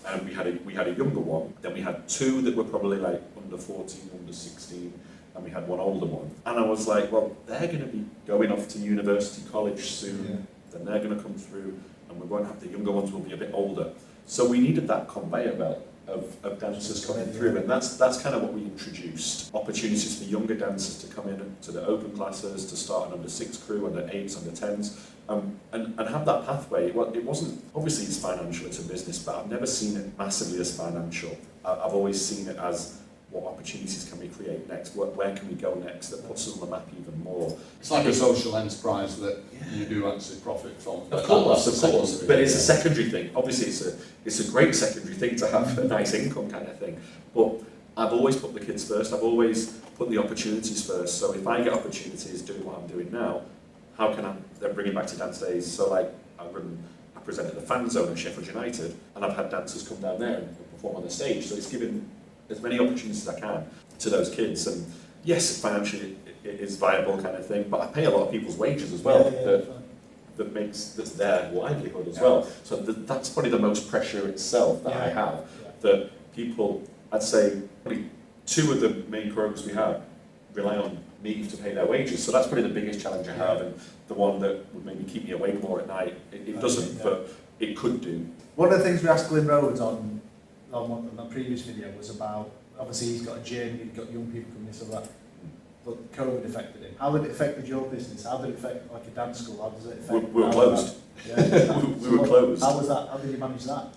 Speaker 2: And we had a younger one, then we had 2 that were probably like under 14, under 16, and we had 1 older one. And I was like, well, they're going to be going off to university college soon, then they're going to come through, and we won't have the younger ones will be a bit older. So we needed that conveyor belt of dancers coming through, and that's kind of what we introduced. Opportunities for younger dancers to come in to the open classes, to start an under 6 crew, under 8s, under 10s, and have that pathway. Well, it wasn't, obviously it's financial, it's a business, but I've never seen it massively as financial. I've always seen it as, what opportunities can we create next? Where can we go next that puts us on the map even more?
Speaker 3: It's like a social enterprise that you do actually profit from.
Speaker 2: Of course, but it's a secondary thing. Obviously, it's a great secondary thing to have a nice income kind of thing. But I've always put the kids first. I've always put the opportunities first. So if I get opportunities doing what I'm doing now, how can I then bring it back to Dance Days? So like I presented the fan zone at Sheffield United, and I've had dancers come down there and perform on the stage. So it's given as many opportunities as I can to those kids. And yes, financially it is viable kind of thing, but I pay a lot of people's wages as well. That's their livelihood as well. So that's probably the most pressure itself that I have. That people, I'd say, probably 2 of the main programs we have rely on me to pay their wages. So that's probably the biggest challenge I have, and the one that would maybe keep me awake more at night. It doesn't, but it could do.
Speaker 1: One of the things we asked Glyn Rhodes on the previous video was about, obviously he's got a gym, he's got young people coming in, so that, but COVID affected him. How did it affect your business? How did it affect like a dance school? How does it affect?
Speaker 2: We were closed. We were closed.
Speaker 1: How was that? How did you manage that?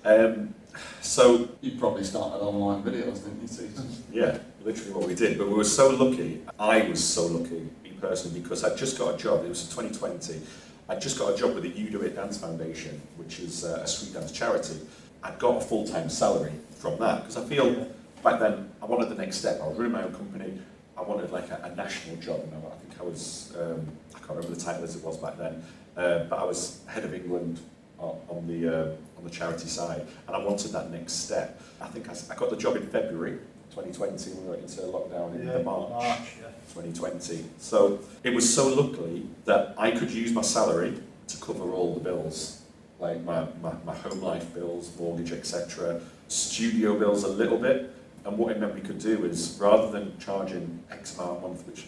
Speaker 2: So
Speaker 3: you probably started online videos, didn't you, see?
Speaker 2: Yeah, literally what we did. But we were so lucky. I was so lucky, me personally, because I'd just got a job. It was 2020. I'd just got a job with the You Do It Dance Foundation, which is a street dance charity. I'd got a full-time salary from that, because I feel back then I wanted the next step. I was running my own company. I wanted like a national job. You know, I think I was, I can't remember the title as it was back then, but I was head of England on the charity side, and I wanted that next step. I think I got the job in February 2020 when we went into lockdown in March 2020. So it was so lucky that I could use my salary to cover all the bills, like my home life bills, mortgage, etc., studio bills a little bit. And what it meant we could do is, rather than charging X amount a month, which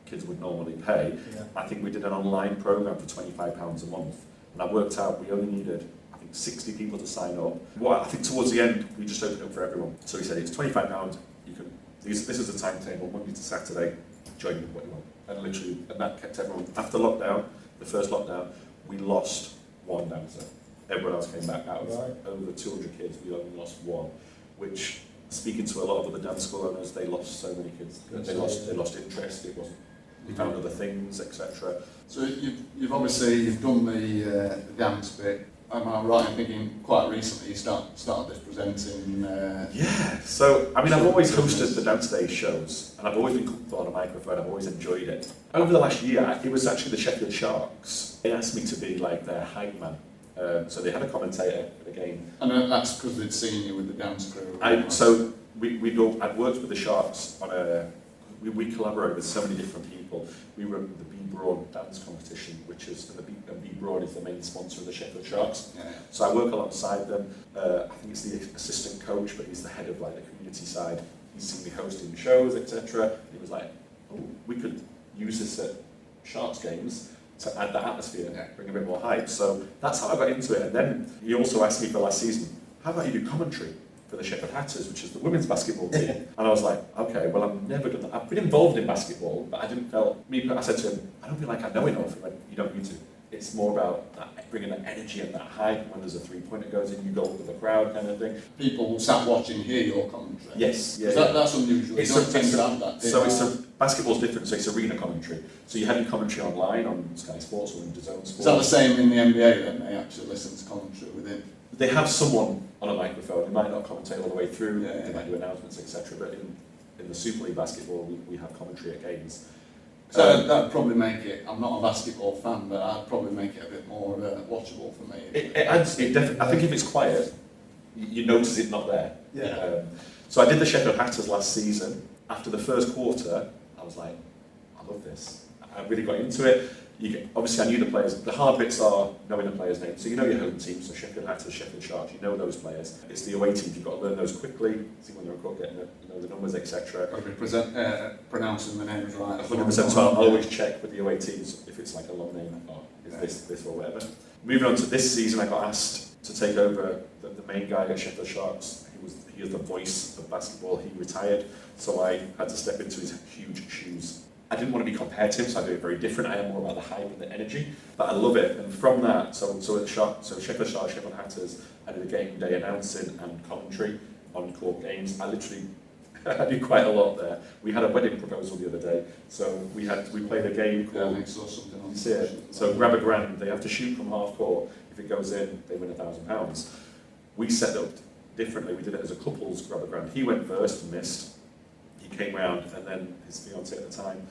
Speaker 2: kids would normally pay, I think we did an online program for £25 a month. And I worked out we only needed, I think, 60 people to sign up. Well, I think towards the end, we just opened up for everyone. So we said, it's £25, you can, this is the timetable, Monday to Saturday, join what you want. And literally, and that kept everyone, after lockdown, the first lockdown, we lost 1 dancer. Everyone else came back. Out of over 200 kids, we only lost 1, which, speaking to a lot of other dance school owners, they lost so many kids. They lost interest. It wasn't. They found other things, etc.
Speaker 3: So you've obviously done the dance bit. Am I right in thinking quite recently you started this presenting?
Speaker 2: Yeah. So I mean, I've always hosted the Dance Days shows, and I've always been comfortable on a microphone. I've always enjoyed it. Over the last year, it was actually the Sheffield Sharks. They asked me to be like their hype man. So they had a commentator for the game.
Speaker 3: And that's because they'd seen you with the dance crew.
Speaker 2: I'd worked with the Sharks on we collaborate with so many different people. We run the Be Broad dance competition, which is, and Be Broad is the main sponsor of the Sheffield Sharks. Yeah. So I work alongside them. I think it's the assistant coach, but he's the head of like the community side. He's seen me hosting shows, etc. He was like, oh, we could use this at Sharks games to add that atmosphere, bring a bit more hype. So that's how I got into it. And then he also asked me for last season, how about you do commentary for the Sheffield Hatters, which is the women's basketball team? And I was like, okay, well, I've never done that. I've been involved in basketball, but I said to him, I don't feel like I know enough. He went, you don't need to. It's more about bringing that energy and that hype. When there's a 3-pointer goes in, you go with the crowd kind of thing.
Speaker 3: People sat watching hear your commentary.
Speaker 2: Yes. Yeah,
Speaker 3: that's unusual.
Speaker 2: Basketball's different, so it's arena commentary. So you had your commentary online on Sky Sports or in DAZN Sports.
Speaker 3: Is that the same in the NBA then? They actually listen to commentary within?
Speaker 2: they have someone on a microphone. They might not commentate all the way through.
Speaker 3: Yeah,
Speaker 2: they might do announcements, etc. But in the Super League basketball, we have commentary at games.
Speaker 3: So that'd probably make it. I'm not a basketball fan, but I'd probably make it a bit more watchable for me.
Speaker 2: It adds. It definitely. I think if it's quiet, you notice it not there.
Speaker 3: Yeah.
Speaker 2: So I did the Sheffield Hatters last season. After the first quarter, I was like, I love this. I really got into it. Obviously, I knew the players. The hard bits are knowing the players' names. So you know your home team, so Sheffield Hatters, Sheffield Sharks, you know those players. It's the away teams, you've got to learn those quickly, see when they're good, getting the numbers, etc.
Speaker 3: Got to be pronouncing the names right.
Speaker 2: 100%, so I'll always check with the away teams if it's like a long name, or is this or whatever. Moving on to this season, I got asked to take over the main guy at Sheffield Sharks. He is the voice of basketball. He retired, so I had to step into his huge shoes. I didn't want to be compared to him, so I do it very different. I am more about the hype and the energy, but I love it. And from that, so Sheffield Sharks, Sheffield Hatters, I did a game day announcing and commentary on court games. I did quite a lot there. We had a wedding proposal the other day, so we played a game called.
Speaker 3: Yeah, I saw something on.
Speaker 2: You see it? So grab a grand. They have to shoot from half court. If it goes in, they win £1,000. We set up differently. We did it as a couples grab a grand. He went first and missed. He came round, and then his fiancée at the time,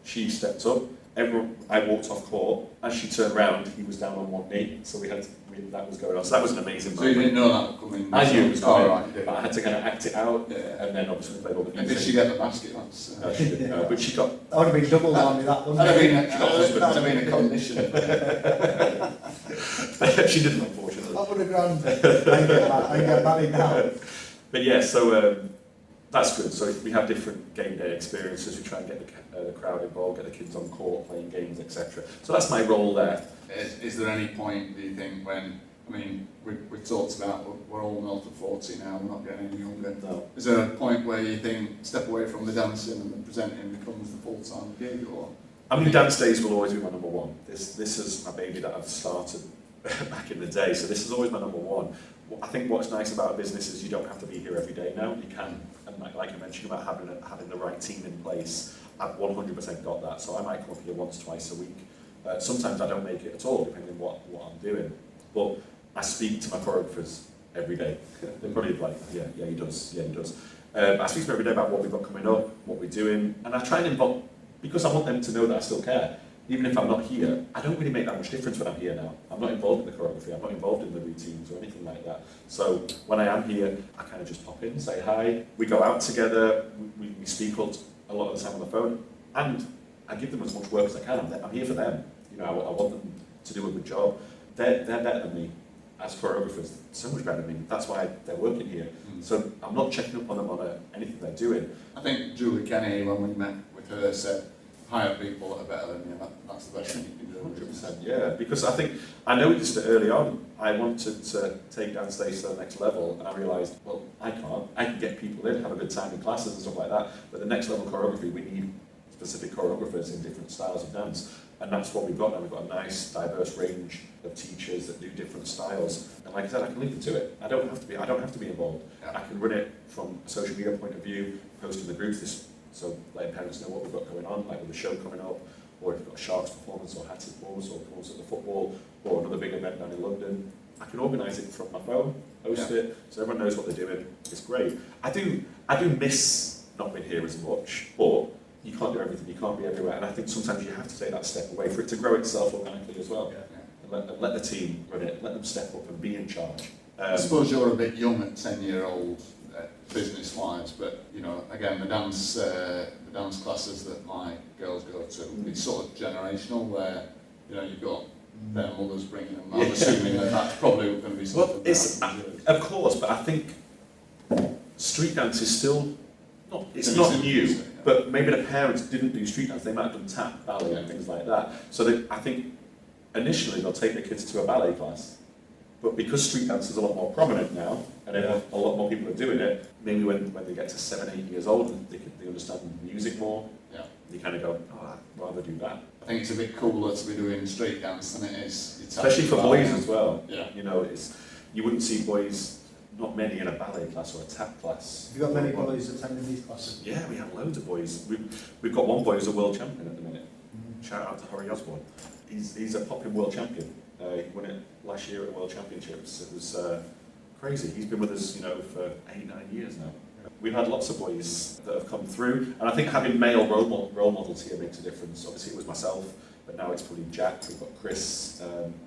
Speaker 2: she stepped up. I walked off court. As she turned round, he was down on one knee. So that was going on. So that was an amazing
Speaker 3: moment. So you didn't know that was coming?
Speaker 2: I knew it was coming,
Speaker 3: right,
Speaker 2: but I had to kind of act it out, and then obviously we played all the music.
Speaker 3: And did she get the basket? That's,
Speaker 2: she did, but she got...
Speaker 1: That would have been double on me, that wouldn't it?
Speaker 3: That'd have been a condition.
Speaker 2: She didn't, unfortunately.
Speaker 1: That would have grand. I get married now.
Speaker 2: But yeah, so that's good. So we have different game day experiences. We try and get the crowd involved, get the kids on court, playing games, etc. So that's my role there.
Speaker 3: Is there any point, do you think, when, I mean, we've talked about we're all north of 40 now, we're not getting any younger.
Speaker 2: No.
Speaker 3: Is there a point where you think step away from the dancing and the presenting becomes the full-time gig, or?
Speaker 2: I mean, Dance Days will always be my number one. This is my baby that I've started back in the day, so this is always my number one. I think what's nice about a business is you don't have to be here every day now. You can, and like I mentioned about having the right team in place, I've 100% got that. So I might come up here once, twice a week. Sometimes I don't make it at all, depending on what I'm doing. But I speak to my choreographers every day. They're probably like, yeah, he does. I speak to them every day about what we've got coming up, what we're doing, and I try and involve, because I want them to know that I still care. Even if I'm not here, I don't really make that much difference when I'm here now. I'm not involved in the choreography, I'm not involved in the routines or anything like that. So when I am here, I kind of just pop in, say hi, we go out together, we speak a lot of the time on the phone, and I give them as much work as I can. I'm here for them. You know, I want them to do a good job. They're better than me as choreographers, so much better than me. That's why they're working here. So I'm not checking up on them on anything they're doing.
Speaker 3: I think Julie Kenny, when we met with her, said, hire people that are better than you. That's the best thing you can do.
Speaker 2: 100%, yeah. Because I noticed it early on. I wanted to take Dance Days to the next level, and I realised, well, I can't. I can get people in, have a good time in classes and stuff like that, but the next level choreography, we need specific choreographers in different styles of dance, and that's what we've got now. We've got a nice, diverse range of teachers that do different styles, and like I said, I can leave them to it. I don't have to be involved.
Speaker 3: Yeah.
Speaker 2: I can run it from a social media point of view, posting the groups, so letting parents know what we've got going on, like with the show coming up, or if we've got a Sharks performance or Hatters performance or performance at the football or another big event down in London. I can organise it from my phone, post it, so everyone knows what they're doing. It's great. I do miss not being here as much, but you can't do everything, you can't be everywhere, and I think sometimes you have to take that step away for it to grow itself organically as well. And let the team run it, let them step up and be in charge.
Speaker 3: I suppose you're a bit young at 10-year-old business-wise, but you know, again, the dance classes that my girls go to, it's sort of generational, where you know you've got their mothers bringing them. I'm assuming that's probably going to be something.
Speaker 2: Well, it's of course, but I think street dance is still not. It's not new, but maybe the parents didn't do street dance. They might have done tap, ballet, and things like that. So I think initially they'll take their kids to a ballet class. But because street dance is a lot more prominent now, and a lot more people are doing it, maybe when they get to 7, 8 years old, and they understand music more, they kind of go, oh, I'd rather do that.
Speaker 3: I think it's a bit cooler to be doing street dance than it is.
Speaker 2: Especially for boys as well.
Speaker 3: Yeah.
Speaker 2: You know, you wouldn't see boys, not many in a ballet class or a tap class.
Speaker 1: Have you got many boys attending these classes?
Speaker 2: Yeah, we have loads of boys. We've got one boy who's a world champion at the minute. Shout out to Harry Osborne. He's a popping world champion. He won it last year at the World Championships. It was crazy. He's been with us, for 8-9 years now. We've had lots of boys that have come through, and I think having male role models here makes a difference. Obviously, it was myself, but now it's probably Jack. We've got Chris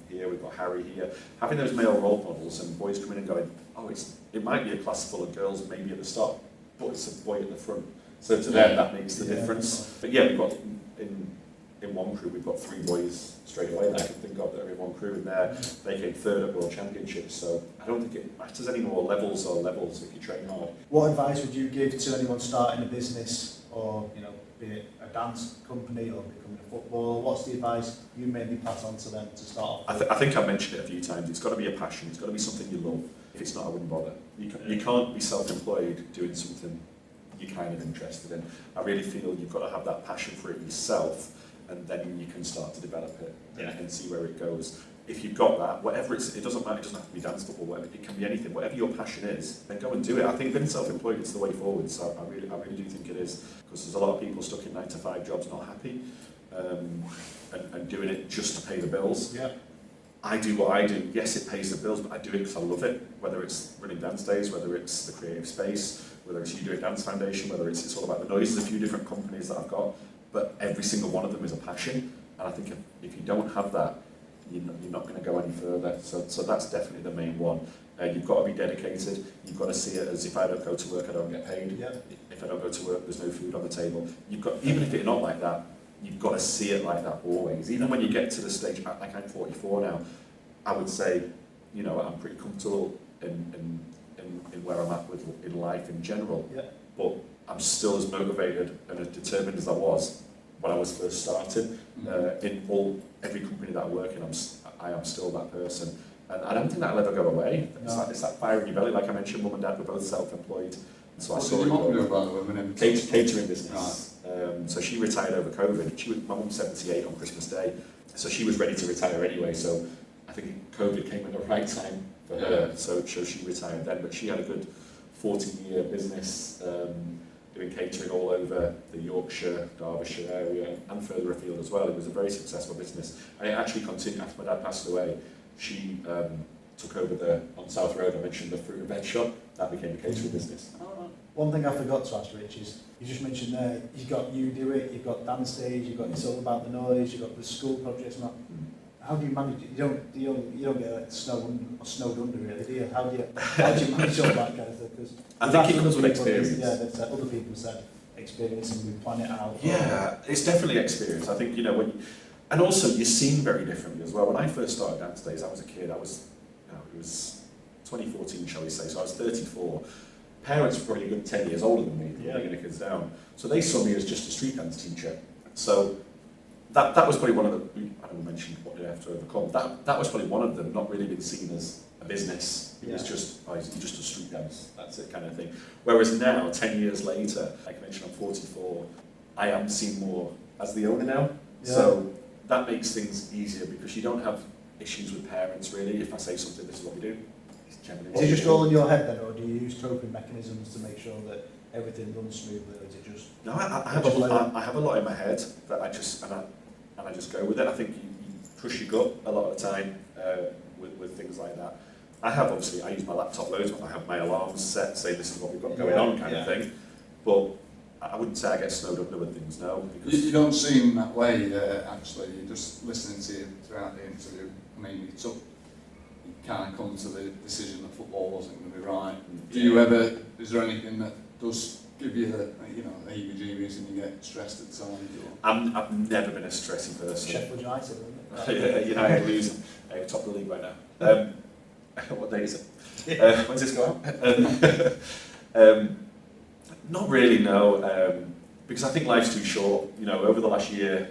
Speaker 2: here. We've got Harry here. Having those male role models and boys coming in and going, oh, it might be a class full of girls maybe at the start, but it's a boy at the front. So to them, that makes the difference. But yeah, we've got in one crew, we've got 3 boys straight away that I can think of that are in one crew in there. They came 3rd at World Championships, so I don't think it matters anymore. Levels are levels if you train hard.
Speaker 1: What advice would you give to anyone starting a business, or be it a dance company or becoming a footballer? What's the advice you mainly pass on to them to start off with?
Speaker 2: I think I've mentioned it a few times. It's got to be a passion. It's got to be something you love. If it's not, I wouldn't bother. You can't be self-employed doing something you're kind of interested in. I really feel you've got to have that passion for it yourself, and then you can start to develop it and see where it goes. If you've got that, whatever it doesn't matter, it doesn't have to be dance, football, whatever, it can be anything, whatever your passion is, then go and do it. I think being self-employed is the way forward, so I really do think it is, because there's a lot of people stuck in 9-to-5 jobs not happy, and doing it just to pay the bills.
Speaker 1: Yeah.
Speaker 2: I do what I do. Yes, it pays the bills, but I do it because I love it, whether it's running dance days, whether it's the creative space, whether it's You Do It Dance Foundation, whether it's all about the noise. There's a few different companies that I've got, but every single one of them is a passion, and I think if you don't have that, you're not going to go any further. So that's definitely the main one. You've got to be dedicated. You've got to see it as, if I don't go to work, I don't get paid.
Speaker 1: Yeah.
Speaker 2: If I don't go to work, there's no food on the table. Even if it's not like that, you've got to see it like that always. Even when you get to the stage, like I'm 44 now, I would say, I'm pretty comfortable in where I'm at in life in general.
Speaker 1: Yeah.
Speaker 2: But I'm still as motivated and as determined as I was when I was first starting. In every company that I work in, I am still that person. And I don't think that'll ever go away. It's that fire in your belly. Like I mentioned, Mum and Dad were both self-employed. So I saw
Speaker 3: your mum do about the women?
Speaker 2: Catering business. Right. So she retired over COVID. My mum's 78 on Christmas Day. So she was ready to retire anyway. So I think COVID came at the right time for her. So she retired then. But she had a good 40-year business doing catering all over the Yorkshire, Derbyshire area and further afield as well. It was a very successful business. And it actually continued after my dad passed away. She took over on South Road, I mentioned the fruit and veg shop, that became a catering business.
Speaker 1: One thing I forgot to ask Rich is, you just mentioned there, you've got You Do It, you've got Dance Stage, you've got It's All About the Noise, you've got the school projects and that. How do you manage it? You don't get snowed under really, do you? How do you manage all that kind of thing? Because
Speaker 2: I think it comes with experience.
Speaker 1: Yeah, other people said experience and we plan it out.
Speaker 2: Yeah, it's definitely experience. I think, and also you're seen very differently as well. When I first started Dance Days, I was a kid. It was 2014, shall we say, so I was 34. Parents were probably a good 10 years older than me, bringing the kids down. So they saw me as just a street dance teacher. So that was probably one of the, I don't mention what they have to overcome, that was probably one of them, not really being seen as a business. It was just, you're just a street dance, that's it kind of thing. Whereas now, 10 years later, like I mentioned, I'm 44, I am seen more as the owner now. Yeah. So that makes things easier because you don't have issues with parents really. If I say something, this is what we do.
Speaker 1: Is it just all in your head then, or do you use coping mechanisms to make sure that everything runs smoothly, or is it just...
Speaker 2: No, I have a lot in my head that I just go with it. I think you push your gut a lot of the time with things like that. I use my laptop loads, I have my alarms set, say this is what we've got going on kind of thing. But I wouldn't say I get snowed under with things, no.
Speaker 3: You don't seem that way, actually. You're just listening to you throughout the interview. I mean, you kind of come to the decision that football wasn't going to be right. Is there anything that does give you the, heebie-jeebies and you get stressed at times?
Speaker 2: I've never been a stressy person.
Speaker 1: Sheffield United, wasn't it?
Speaker 2: United losing, top of the league right now. What day is it? When's this go out? Not really, no. Because I think life's too short. Over the last year,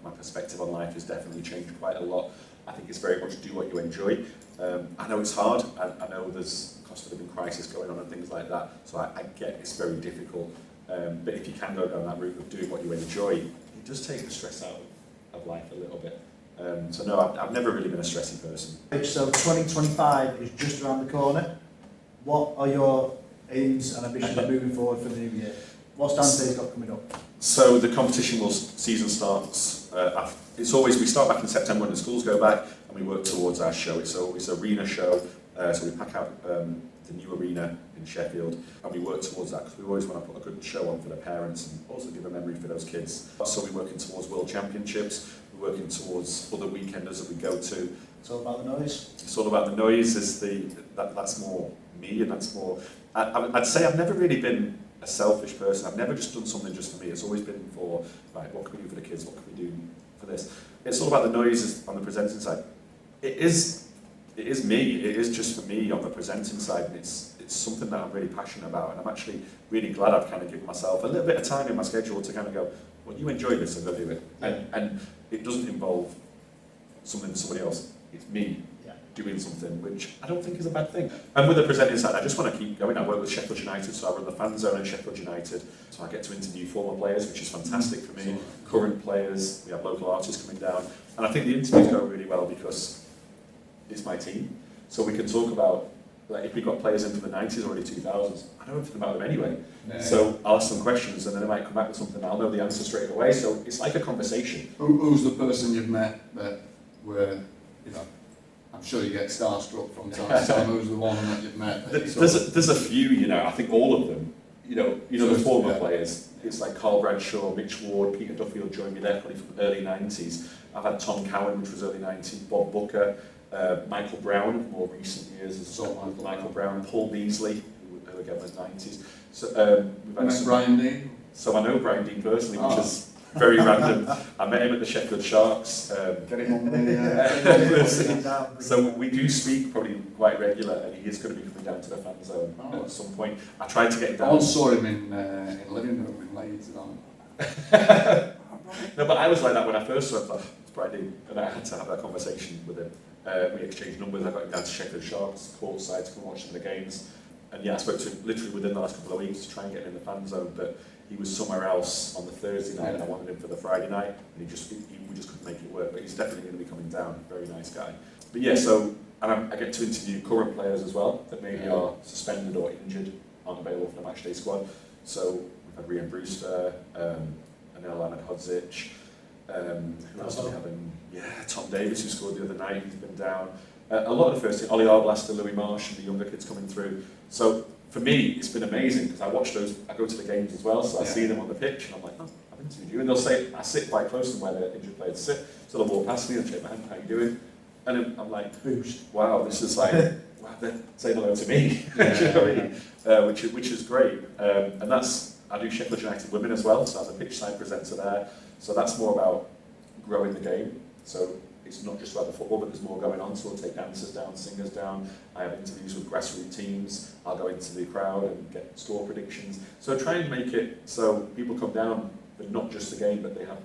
Speaker 2: my perspective on life has definitely changed quite a lot. I think it's very much do what you enjoy. I know it's hard. I know there's cost of living crisis going on and things like that. So I get it's very difficult. But if you can go down that route of doing what you enjoy, it does take the stress out of life a little bit. So no, I've never really been a stressy person.
Speaker 1: So 2025 is just around the corner. What are your aims and ambitions moving forward for the new year? What's Dance Days got coming up?
Speaker 2: So the competition season starts. We start back in September when the schools go back, and and we work towards our show. It's an arena show, so we pack out the new arena in Sheffield, and we work towards that because we always want to put a good show on for the parents and also give a memory for those kids. So we're working towards World Championships, we're working towards other weekenders that we go to.
Speaker 1: It's all about the noise.
Speaker 2: It's all about the noise. That's more me, and that's more. I'd say I've never really been a selfish person. I've never just done something just for me. It's always been for, right, what can we do for the kids? What can we do for this? It's all about the noise on the presenting side. It is me. It is just for me on the presenting side, and it's something that I'm really passionate about. And I'm actually really glad I've kind of given myself a little bit of time in my schedule to kind of go, well, you enjoy this, so go do it. And it doesn't involve something somebody else. It's me doing something, which I don't think is a bad thing. And with the presenting side, I just want to keep going. I work with Sheffield United, so I run the fan zone in Sheffield United, so I get to interview former players, which is fantastic for me. Current players, we have local artists coming down, and I think the interviews go really well because it's my team, so we can talk about, like, if we've got players in from the 90s or early 2000s, I know everything about them anyway. So I'll ask some questions and then they might come back with something, I'll know the answer straight away, so it's like a conversation.
Speaker 3: Who's the person you've met that were, I'm sure you get starstruck from time to time. Who's the one that you've met?
Speaker 2: There's a few, I think all of them, the former players. It's like Carl Bradshaw, Mitch Ward, Peter Duffield joined me there probably from the early 90s. I've had Tom Cowan, which was early 90s, Bob Booker, Michael Brown, more recent years, Michael Brown, Paul Beasley, who again was 90s. So we've had
Speaker 3: Brian Dean.
Speaker 2: So I know Brian Dean personally, which is very random. I met him at the Sheffield Sharks.
Speaker 3: Get him on the
Speaker 2: So we do speak probably quite regular, and he is going to be coming down to the fan zone at some point. I tried to get him down.
Speaker 3: I once saw him in living room in Leeds.
Speaker 2: No, but I was like that when I first saw him. It's Brian Dean, and I had to have that conversation with him. We exchanged numbers. I got him down to Sheffield Sharks courtside to come watch some of the games. And I spoke to him literally within the last couple of weeks to try and get him in the fan zone, but he was somewhere else on the Thursday night, and I wanted him for the Friday night, and we just couldn't make it work. But he's definitely going to be coming down. Very nice guy. But so I get to interview current players as well that maybe are suspended or injured, aren't available for the matchday squad. So we've had Rian Brewster, Anel Ahmedhodzic. Who else do we have in? Tom Davis, who scored the other night. He's been down. A lot of the first team, Ollie Arblaster, Louis Marsh, and the younger kids coming through. So for me, it's been amazing because I watch those. I go to the games as well, so I see them on the pitch, and I'm like, I've interviewed you. And they'll say, I sit quite close to where the injured players sit, so they'll walk past me and shake my hand, how you doing? And I'm like, wow, this is like, wow, they're saying hello to me, you know what I mean? Which is great. And I do Sheffield United Women as well, so I have a pitch side presenter there. So that's more about growing the game. So it's not just about the football, but there's more going on. So we'll take dancers down, singers down. I have interviews with grassroots teams. I'll go into the crowd and get score predictions. So try and make it so people come down, but not just the game, but they're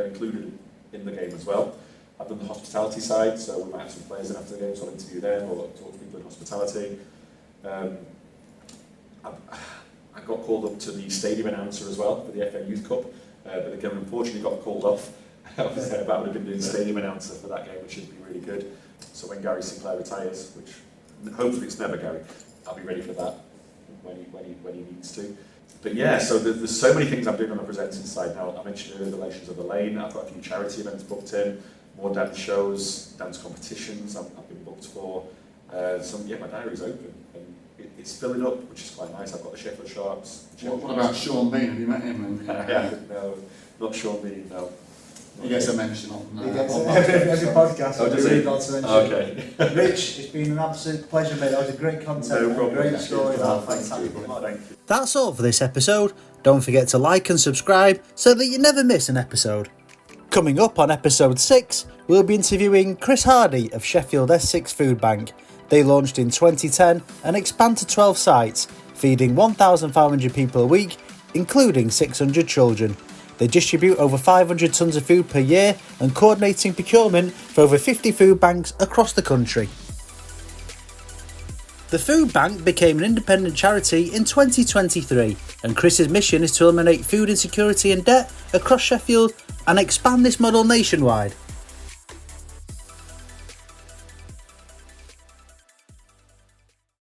Speaker 2: included in the game as well. I've done the hospitality side, so we might have some players in after the game, so I'll interview them or talk to people in hospitality. I got called up to the stadium announcer as well for the FA Youth Cup, but again, unfortunately got called off. I was about to have been doing stadium announcer for that game, which would be really good. So when Gary Sinclair retires, which hopefully it's never Gary, I'll be ready for that when he needs to. But so there's so many things I'm doing on the presenting side now. I mentioned earlier the Relations of the Lane. I've got a few charity events booked in, more dance shows, dance competitions I've been booked for. My diary's open and it's filling up, which is quite nice. I've got the Sheffield Sharks.
Speaker 3: What about Sean Bean? Have you met him?
Speaker 2: No, not Sean Bean, no.
Speaker 3: He gets a mention on
Speaker 1: every podcast.
Speaker 2: Oh, does he? Okay.
Speaker 1: Rich, it's been an absolute pleasure, mate. That was a great content.
Speaker 2: No problem.
Speaker 1: Great story.
Speaker 2: Thank you.
Speaker 1: That's all for this episode. Don't forget to like and subscribe so that you never miss an episode. Coming up on episode 6, we'll be interviewing Chris Hardy of Sheffield S6 Food Bank. They launched in 2010 and expand to 12 sites, feeding 1,500 people a week, including 600 children. They distribute over 500 tonnes of food per year and coordinating procurement for over 50 food banks across the country. The food bank became an independent charity in 2023, and Chris's mission is to eliminate food insecurity and debt across Sheffield and expand this model nationwide.